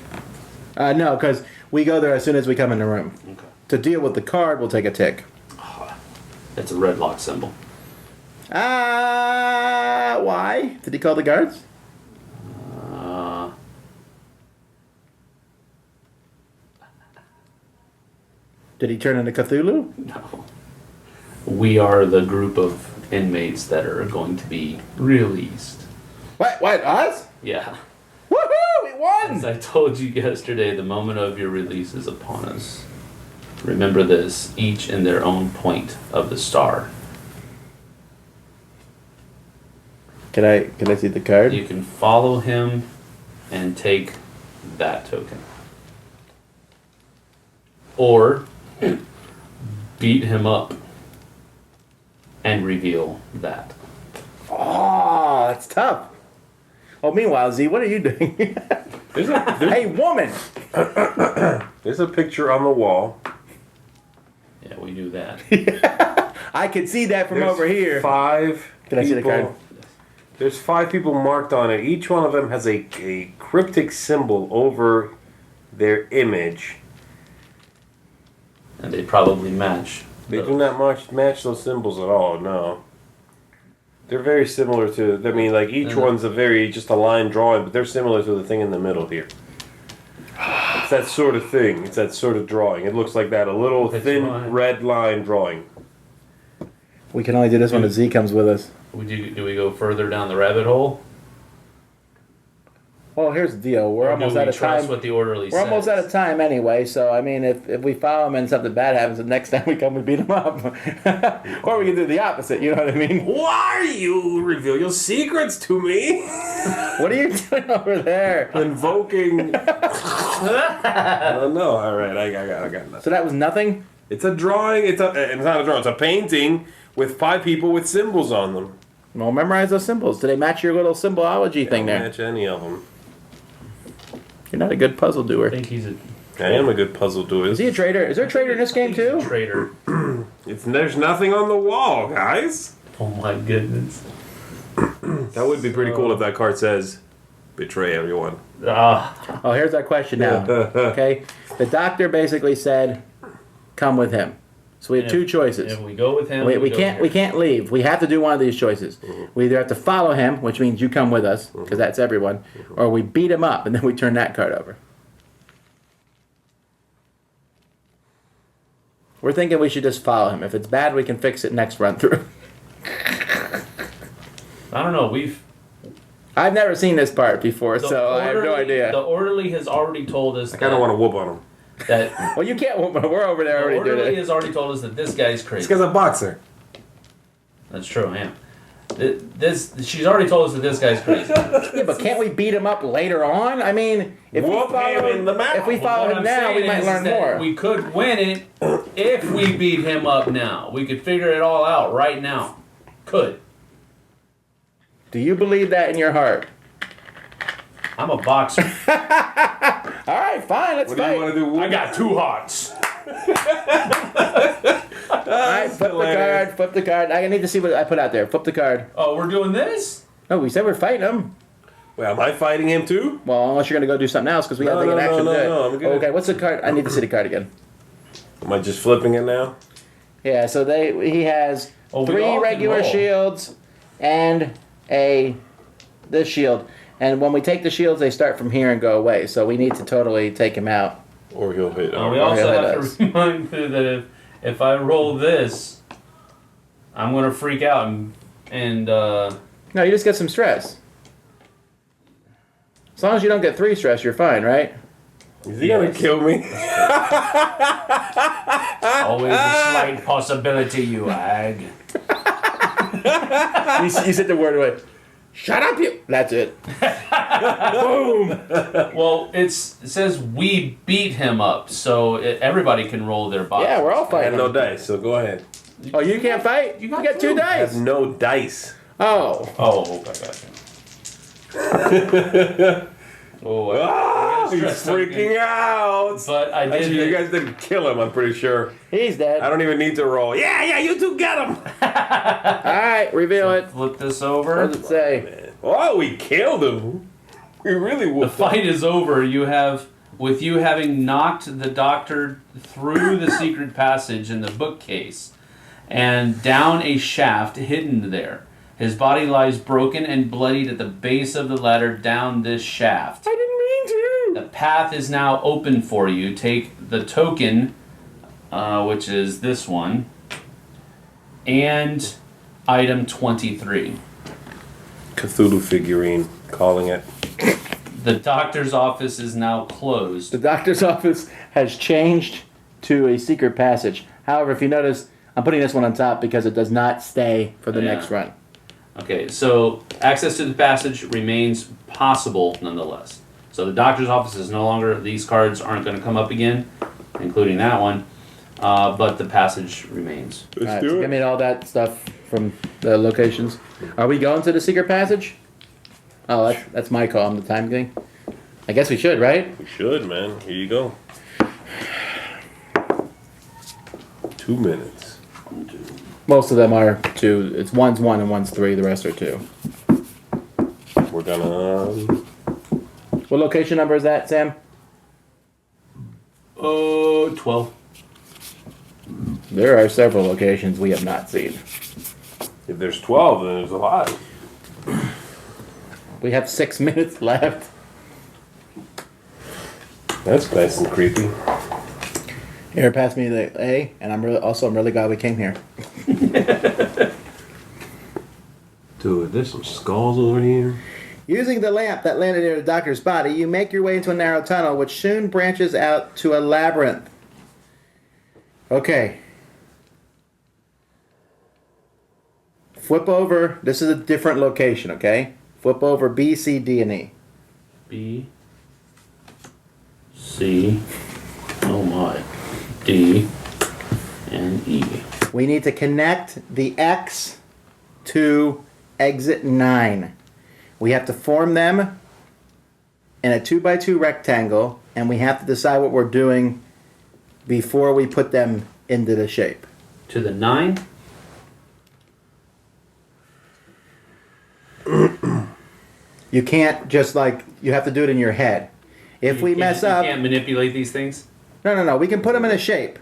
No, because we go there as soon as we come in the room. Okay. To deal with the card, we'll take a tick. It's a red lock symbol. Why? Did he call the guards? Uh, Did he turn into Cthulhu? no. We are the group of inmates that are going to be released. What? Us? Yeah. Woohoo! We won! As I told you yesterday, the moment of your release is upon us. Remember this, each in their own point of the star. Can I see the card? You can follow him and take that token. Or beat him up and reveal that. Oh, that's tough. Oh, meanwhile, Z, what are you doing? Hey, woman! There's a picture on the wall. Yeah, we knew that. I can see that from There's over here. 5 Can I see the people- card? There's 5 people marked on it. Each one of them has a cryptic symbol over their image. And they probably match. They those. do not match those symbols at all, no. They're very similar to. I mean, like each one's just a line drawing, but they're similar to the thing in the middle here. It's that sort of thing. It's that sort of drawing. It looks like that. A little That's thin right. red line drawing. We can only do this when the Z comes with us. Do we go further down the rabbit hole? Well, here's the deal. We're Or almost do we out of trust time. what the orderly We're almost says? out of time anyway, so I mean, if we follow him and something bad happens, the next time we come, we beat him up. Or we can do the opposite, you know what I mean? Why you reveal your secrets to me? What are you doing over there? Invoking. I don't know. All right, I got nothing. So that was nothing? It's a drawing. It's not a drawing. It's a painting with 5 people with symbols on them. Well, memorize those symbols. Do they match your little symbolology thing Don't there? match any of them. You're not a good puzzle I doer. think he's a I am a good puzzle doer. Is he a traitor? Is there a traitor in this game too? traitor. There's nothing on the wall, guys. Oh my goodness. That would be pretty cool if that card says, "Betray everyone." Ah, Oh, here's our question now. Okay, the doctor basically said, "Come with him." So we have two choices. if we go with him, We go can't here. we can't leave. We have to do one of these choices. We either have to follow him, which means you come with us, because that's everyone, or we beat him up and then we turn that card over. We're thinking we should just follow him. If it's bad, we can fix it next run through. I don't know. We've I've never seen this part before, the so I have no orderly- idea. The orderly has already told us I kind of want to whoop on him. that Well, you can't. We're over there the already doing orderly it. has already told us that this guy's crazy. a boxer. That's true. I am. She's already told us that this guy's crazy. Yeah, but can't we beat him up later on? I mean, if Whoop we follow him in the mouth. if we follow What him I'm now, we saying might is learn that more. We could win it if we beat him up now. We could figure it all out right now. Could. Do you believe that in your heart? I'm a boxer. All right, fine. Let's What do fight. you want to do? I got 2 hearts. All right, flip the hilarious. card. Flip the card. I need to see what I put out there. Flip the card. Oh, we're doing this? No, we said we're fighting him. Well, am I fighting him too? Well, unless you're gonna go do something else, because we No, have to take no, an action. no, to do it. no, I'm good. Okay, what's the card? I need to see the card again. Am I just flipping it now? Yeah, so he has Oh, we all 3 can regular roll. shields and this shield. And when we take the shields, they start from here and go away. So we need to totally take him out. Or he'll hit. Oh, we yeah, also that have does. to remind you that if I roll this, I'm gonna freak out and No, you just get some stress. As long as you don't get 3 stress, you're fine, right? Is he gonna kill me? always a slight possibility, you hag. You said the word away. Shut up, you. That's it. Boom. Well, it says we beat him up, so everybody can roll their box. Yeah, we're all I have fighting. no dice, so go ahead. Oh, you can't fight? You got 2 I have dice. no dice. Oh. Oh, I gotcha. Oh, Ah, he's stressed freaking out. But I did. Actually, you guys didn't kill him, I'm pretty sure. He's dead. I don't even need to roll. Yeah, you two get him. All right, reveal it. flip this What over. does it say? Oh, we killed him. We really The whooped him. fight is over. With you having knocked the doctor through the secret passage in the bookcase and down a shaft hidden there. His body lies broken and bloodied at the base of the ladder down this shaft. I didn't mean to. The path is now open for you. Take the token, which is this one, and item 23. Cthulhu figurine, calling it. The doctor's office is now closed. The doctor's office has changed to a secret passage. However, if you notice, I'm putting this one on top because it does not stay for the Yeah. next run. Okay, so access to the passage remains possible nonetheless. So the doctor's office is no longer, these cards aren't going to come up again, including that one, but the passage remains. All right, so give me all that stuff from the locations. Are we going to the secret passage? Oh, that's my call on the time thing. I guess we should, right? We should, man. Here you go. 2 minutes. Most of them are 2. It's one's 1 and one's 3. The rest are 2. We're gonna. What location number is that, Sam? Oh, 12. There are several locations we have not seen. If there's 12, then there's a lot. We have 6 minutes left. That's nice and creepy. Here, pass me the A, and I'm really glad we came here. Dude, there's some skulls over here. Using the lamp that landed near the doctor's body, you make your way into a narrow tunnel, which soon branches out to a labyrinth. Okay. Flip over. This is a different location, okay? Flip over B, C, D, and E. B, C, oh my, D, and E. We need to connect the X to exit 9. We have to form them in a 2x2 rectangle, and we have to decide what we're doing before we put them into the shape. To the 9? You can't just you have to do it in your head. If we mess up... You can't manipulate these things? No. We can put them in a shape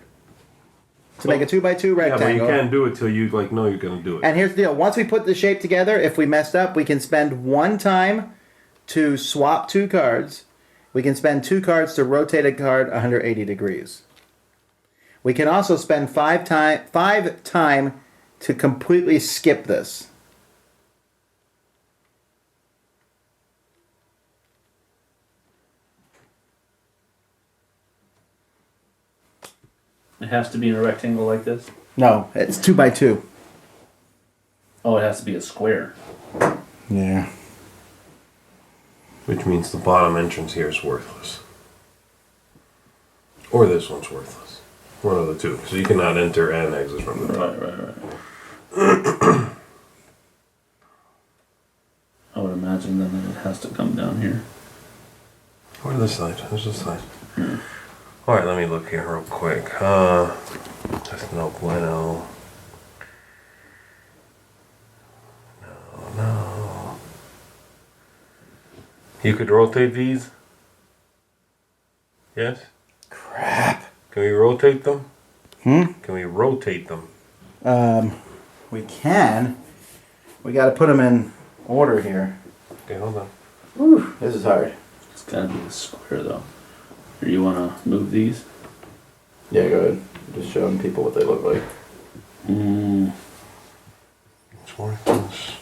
to make a 2x2 rectangle. Yeah, but you can't do it till you know you're gonna do it. And here's the deal. Once we put the shape together, if we messed up, we can spend 1 time to swap 2 cards. We can spend 2 cards to rotate a card 180 degrees. We can also spend 5 time to completely skip this. It has to be in a rectangle like this? No, it's 2x2. Oh, it has to be a square. Yeah. Which means the bottom entrance here is worthless. Or this one's worthless. One of the two. So you cannot enter and exit from the top. Right. I would imagine then that it has to come down here. Where's the side? There's the side. Alright, let me look here real quick. That's no bueno. No. You could rotate these? Yes? Crap. Can we rotate them? Hmm? Can we rotate them? We can. We got to put them in order here. Okay, hold on. Whew, this is hard. It's gotta be a square though. Or you wanna move these? Yeah, go ahead. Just showing people what they look like. It's worthless.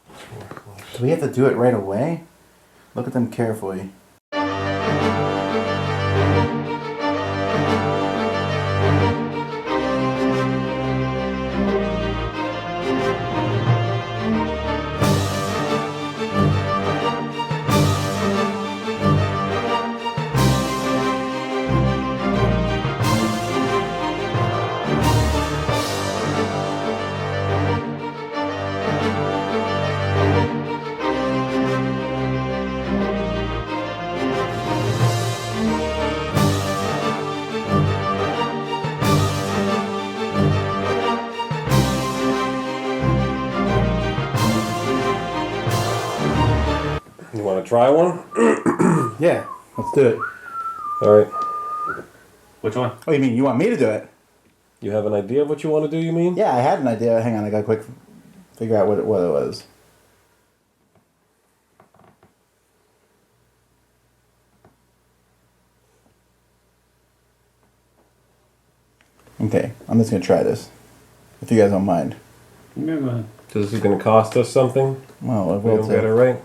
It's worthless. Do we have to do it right away? Look at them carefully. You want to try one? Yeah, let's do it. Alright. Which one? Oh, you mean you want me to do it? You have an idea of what you want to do, you mean? Yeah, I had an idea. Hang on, I gotta quick figure out what it was. Okay, I'm just gonna try this. If you guys don't mind. Yeah, go ahead. So this is going to cost us something? Well, I We will don't get it too. right?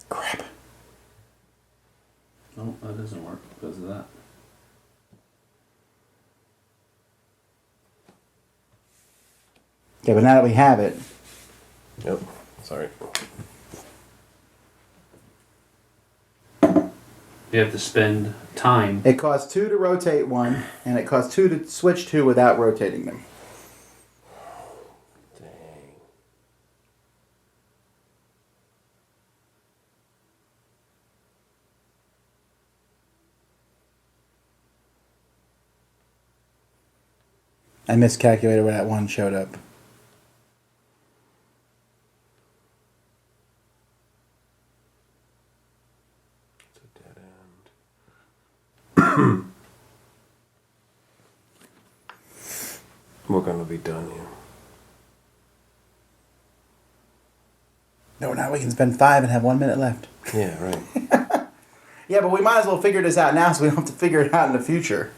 Crap. No, that doesn't work because of that. Okay, but now that we have it, Yep. Sorry. You have to spend time. it costs 2 to rotate one, and it costs 2 to switch 2 without rotating them. Dang. I miscalculated where that one showed up. We're gonna be done here. No, now we can spend 5 and have 1 minute left. Yeah, right. Yeah, but we might as well figure this out now so we don't have to figure it out in the future.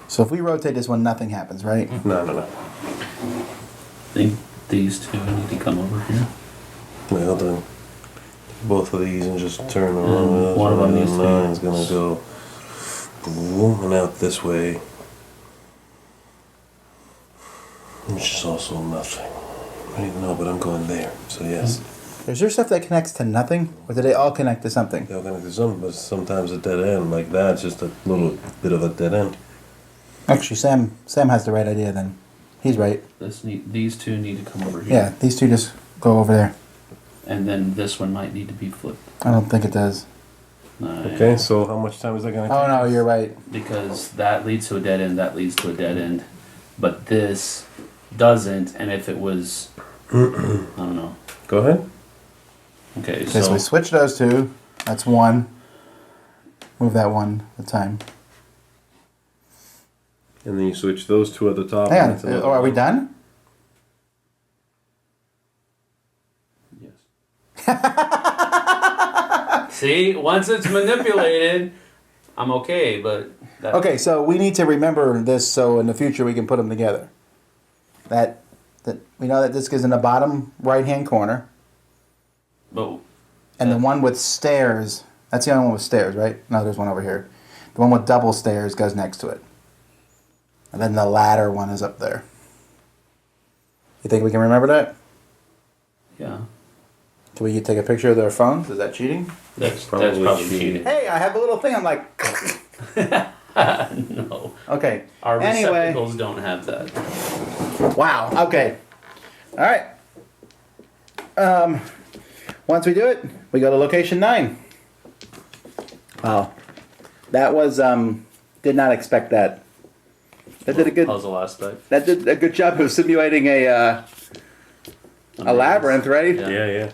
So if we rotate this one, nothing happens, right? No. I think these two need to come over here. Wait, hold on. Both of these and just turn around. one of them needs to be- line's gonna go boom and out this way. Which is also nothing. Right? No, but I'm going there. So yes. Is there stuff that connects to nothing? Or do they all connect to something? They're gonna do something, but sometimes a dead end like that. It's just a little bit of a dead end. Actually, Sam has the right idea then. He's right. These two need to come over here. Yeah, these two just go over there. And then this one might need to be flipped. I don't think it does. Okay, so how much time is that gonna take? Oh no, you're right. Because that leads to a dead end, that leads to a dead end. But this doesn't, and if it was, I don't know. Go ahead. Okay, Okay, so so we switch those two. That's one. Move that one at a time. And then you switch those two at the top. Hang and on. it's another Oh, are we one. done? yes. See, once it's manipulated, I'm okay, but that, Okay, so we need to remember this so in the future we can put them together. That we know that disc is in the bottom right-hand corner, But and the one with stairs. That's the only one with stairs, right? No, there's one over here. The one with double stairs goes next to it, and then the ladder one is up there. You think we can remember that? yeah, Can we take a picture of their phones? Is that cheating? that's Probably probably cheating. cheating. Hey, I have a little thing. I'm like, No, okay. our Anyway. receptacles don't have that. Wow. Okay. All right. Once we do it, we go to location 9. Wow. That was did not expect that. That did a good. Puzzle aspect. That did a good job of simulating a labyrinth, right? Yeah. Yeah.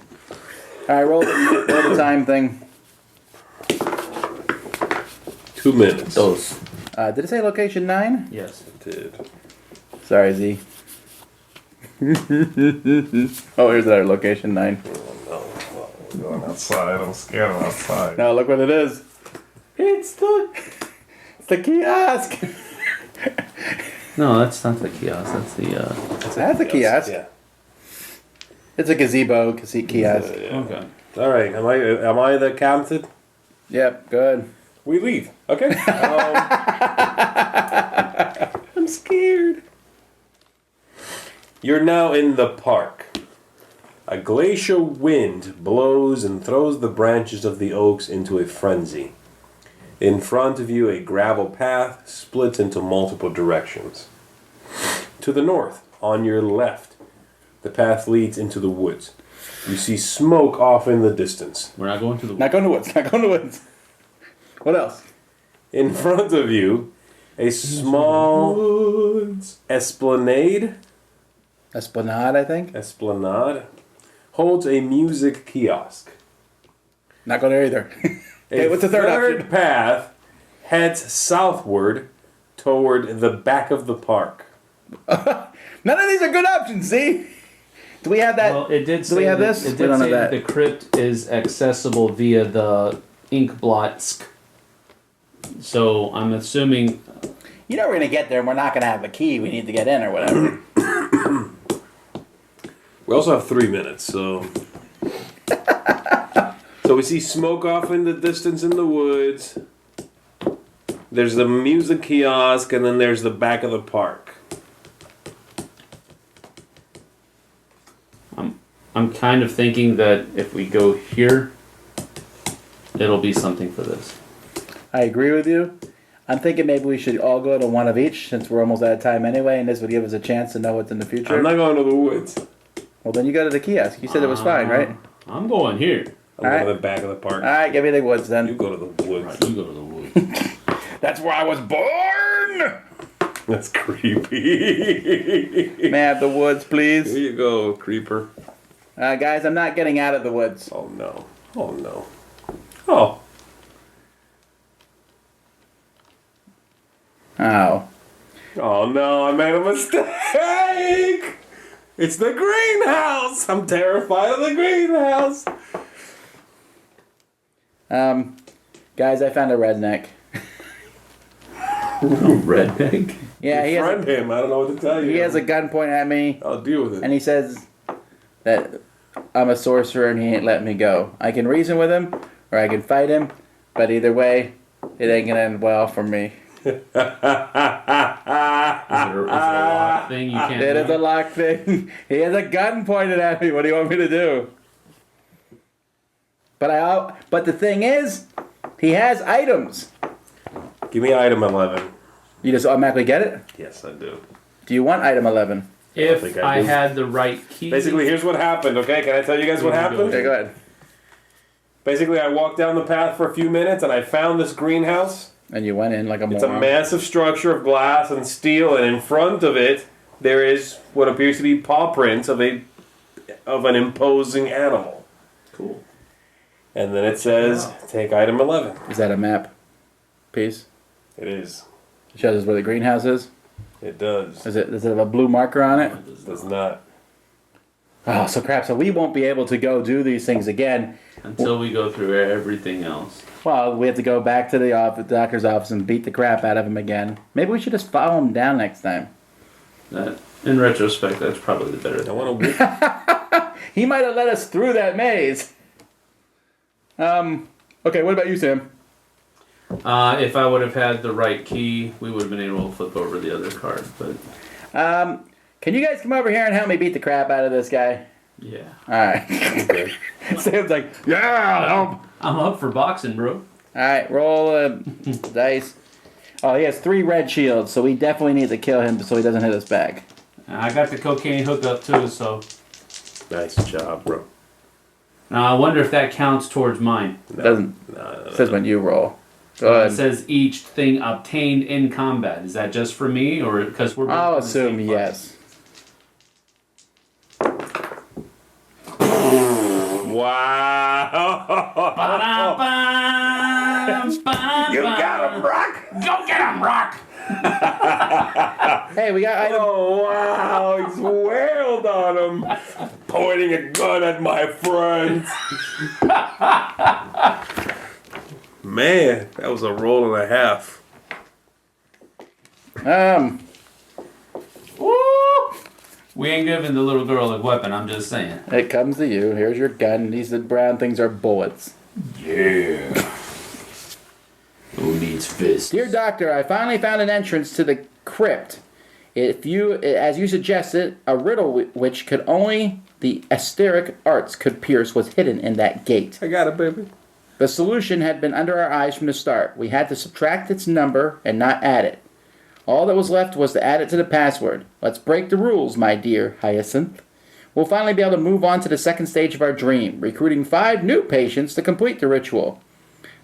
All right, roll the time thing. 2 minutes. Those. Did it say location 9? Yes. It did. Sorry, Z. Oh, here's our location 9. I'm going outside. I'm scared of outside. Now look what it is. It's the kiosk. No, that's not the kiosk. That's the. That's a kiosk. Yeah. It's a gazebo kiosk. Okay. All right. Am I the captain? Yep, good. We leave. Okay. I'm scared. You're now in the park. A glacial wind blows and throws the branches of the oaks into a frenzy. In front of you, a gravel path splits into multiple directions. To the north, on your left, the path leads into the woods. You see smoke off in the distance. We're not going to the. Not going to woods. Not going to woods. What else? In front of you, a small esplanade Esplanade, I think. holds a music kiosk. Not going there either. Okay, what's the third option? path heads southward toward the back of the park. None of these are good options. See? Do we have that? Well, it did Do say we have that, this? It We did don't say have that that. the crypt is accessible via the Inkblot. So I'm assuming. You know we're gonna get there, and we're not gonna have a key. We need to get in or whatever. We also have 3 minutes, so. So we see smoke off in the distance in the woods. There's the music kiosk, and then there's the back of the park. I'm kind of thinking that if we go here, it'll be something for this. I agree with you. I'm thinking maybe we should all go to one of each since we're almost out of time anyway, and this would give us a chance to know what's in the future. I'm not going to the woods. Well, then you go to the kiosk. You said it was fine, right? I'm going here. I'm All going to right. the back of the park. All right, give me the woods You then. go to the woods. Right, you go to the woods. That's where I was born. That's creepy. May I have the woods, Here please? you go, creeper. Guys, I'm not getting out of the woods. Oh no. Oh no. Oh. Oh. Oh no, I made a mistake! It's the greenhouse! I'm terrified of the greenhouse! Guys, I found a redneck. Redneck. Yeah, he has, Friend him, I don't know what to tell you. he has a gun pointed at me, I'll deal with it. and he says that I'm a sorcerer and he ain't letting me go. I can reason with him, or I can fight him, but either way, it ain't gonna end well for me. Is it a lock thing you can't It is do? a lock thing. He has a gun pointed at me. What do you want me to do? But the thing is, he has items. Give me item 11. You just automatically get it? Yes, I do. Do you want item 11? If think I I do. had the right key. Basically, here's what happened, okay? Can I tell you guys what happened? Okay, go ahead. Basically, I walked down the path for a few minutes and I found this greenhouse. And you went in like a It's a moron. massive structure of glass and steel, and in front of it, there is what appears to be paw prints of an imposing animal. Cool. And then it says, take item 11. Is that a map piece? It is. It shows us where the greenhouse is. It does. Does it have a blue marker on it? It does not. Oh, so crap. So we won't be able to go do these things again. Until we go through everything else. Well, we have to go back to the doctor's office and beat the crap out of him again. Maybe we should just follow him down next time. That, in retrospect, that's probably the better I thing. want to. He might have led us through that maze. Okay, what about you, Sam? If I would have had the right key, we would have been able to flip over the other card. But Can you guys come over here and help me beat the crap out of this guy? yeah, Alright. Okay. Sam's like, yeah, help. I'm up for boxing, bro. Alright, roll dice. Oh, he has 3 red shields, so we definitely need to kill him so he doesn't hit us back. I got the cocaine hookup too, so Nice job, bro. now I wonder if that counts towards mine. It doesn't. It says when you roll. Go It ahead. says each thing obtained in combat. Is that just for me, or because we're? both I'll on the same assume part? yes. Wow. Ba-da-ba, You got him, Brock. Go get him, Rock! Hey, we got item. Oh, wow. He's wailed on him. Pointing a gun at my friends. Man, that was a roll and a half. Woo! We ain't giving the little girl a weapon. I'm just saying. It comes to you. Here's your gun. These brown things are bullets. Yeah. Who needs fists? Dear Doctor, I finally found an entrance to the crypt. If you, as you suggested, a riddle which could only the Asteric arts could pierce was hidden in that gate. I got it, baby. The solution had been under our eyes from the start. We had to subtract its number and not add it. All that was left was to add it to the password. Let's break the rules, my dear Hyacinth. We'll finally be able to move on to the second stage of our dream, recruiting 5 new patients to complete the ritual.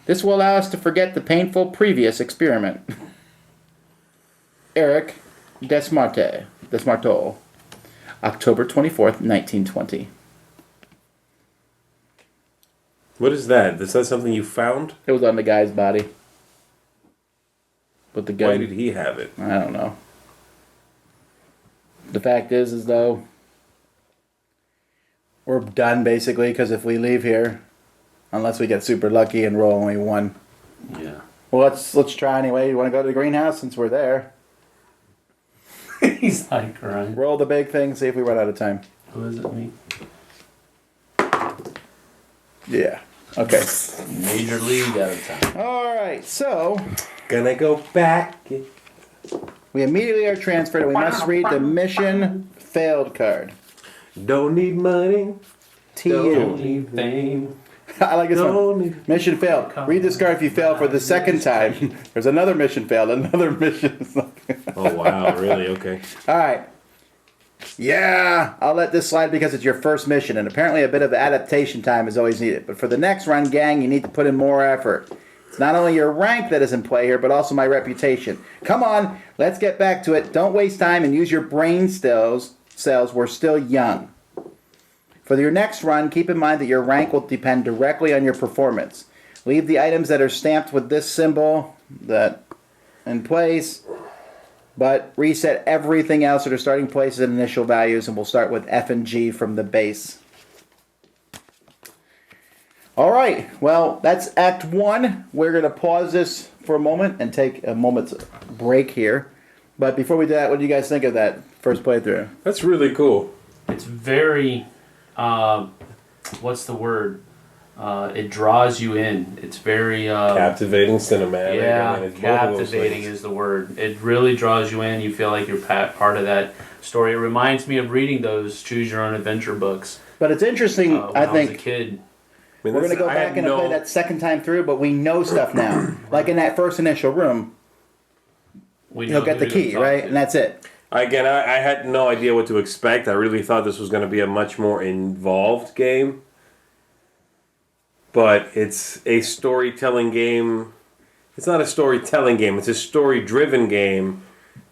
This will allow us to forget the painful previous experiment. Eric Desmarteau, October 24th, 1920. What is that? Is that something you found? It was on the guy's body. With the gun. Why did he have it? I don't know. The fact is though, we're done basically, because if we leave here, unless we get super lucky and roll only 1. Yeah. Well, let's try anyway. You want to go to the greenhouse since we're there? He's like crying. Roll the big thing, see if we run out of time. Who is it? Me? Yeah. Okay. Major league out of time. All right. So Gonna go back. we immediately are transferred, and we must read the mission failed card. Don't need money. TU. Don't need fame. I like this Don't one. need. Mission failed. Read this card if you fail for the second time. There's another mission failed. Another mission. Oh wow, really? Okay. All right. Yeah, I'll let this slide because it's your first mission, and apparently a bit of adaptation time is always needed. But for the next run, gang, you need to put in more effort. It's not only your rank that is in play here, but also my reputation. Come on, let's get back to it. Don't waste time and use your brain cells. We're still young. For your next run, keep in mind that your rank will depend directly on your performance. Leave the items that are stamped with this symbol in place, but reset everything else at their starting places and initial values, and we'll start with F and G from the base. All right, well, that's Act 1. We're going to pause this for a moment and take a moment's break here. But before we do that, what do you guys think of that first playthrough? That's really cool. It's very, what's the word? It draws you in. It's very Captivating, cinematic. yeah, I mean, it's both of those captivating things. is the word. It really draws you in. You feel like you're part of that story. It reminds me of reading those Choose Your Own Adventure books. But it's interesting, When I I was a think. kid. I mean, We're going to go I back had and play that second time through, but we know stuff now. Like in that first initial room, We you'll know get who the to key, talk right? to. And that's it. Again, I had no idea what to expect. I really thought this was going to be a much more involved game. But it's a storytelling game. It's not a storytelling game. It's a story-driven game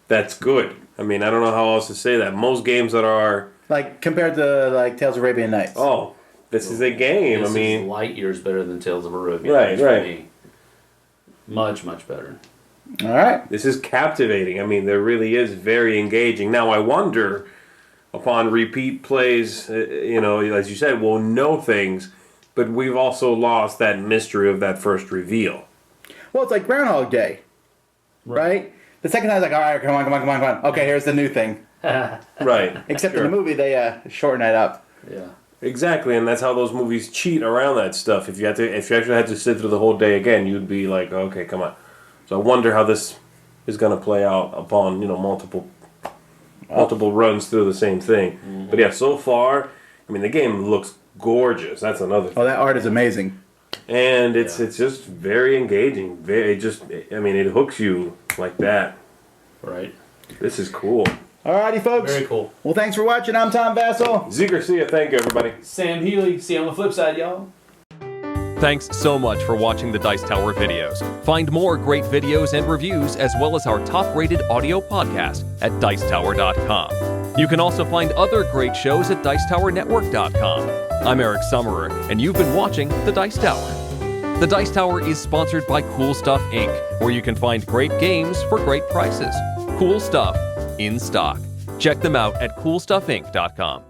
that's good. I mean, I don't know how else to say that. Most games that are, Like compared to like Tales of Arabian Nights. oh, this is a game. This I mean, is light years better than Tales of Arabian Right, Nights for right. me. Much, much better. All right. this is captivating. I mean, there really is very engaging. Now, I wonder, upon repeat plays, as you said, we'll know things, but we've also lost that mystery of that first reveal. Well, it's like Groundhog Day, right? The second time, it's like, all right, come on. Okay, here's the new thing. Right. Except Sure. in the movie, they shorten it up. Yeah. Exactly, and that's how those movies cheat around that stuff. If you actually had to sit through the whole day again, you'd be like, okay, come on. So I wonder how this is going to play out upon multiple runs through the same thing. Mm-hmm. But yeah, so far, I mean, the game looks gorgeous. That's another thing. Oh, that art is amazing. And it's Yeah. just very engaging. It hooks you like that. Right. This is cool. Alrighty, folks. Very cool. Well, thanks for watching. I'm Tom Vassell. Zeke Garcia, thank you, everybody. Sam Healy. See you on the flip side, y'all. Thanks so much for watching the Dice Tower videos. Find more great videos and reviews, as well as our top-rated audio podcast at Dicetower.com. You can also find other great shows at DicetowerNetwork.com. I'm Eric Summerer, and you've been watching The Dice Tower. The Dice Tower is sponsored by Cool Stuff Inc., where you can find great games for great prices. Cool stuff in stock. Check them out at CoolStuffInc.com.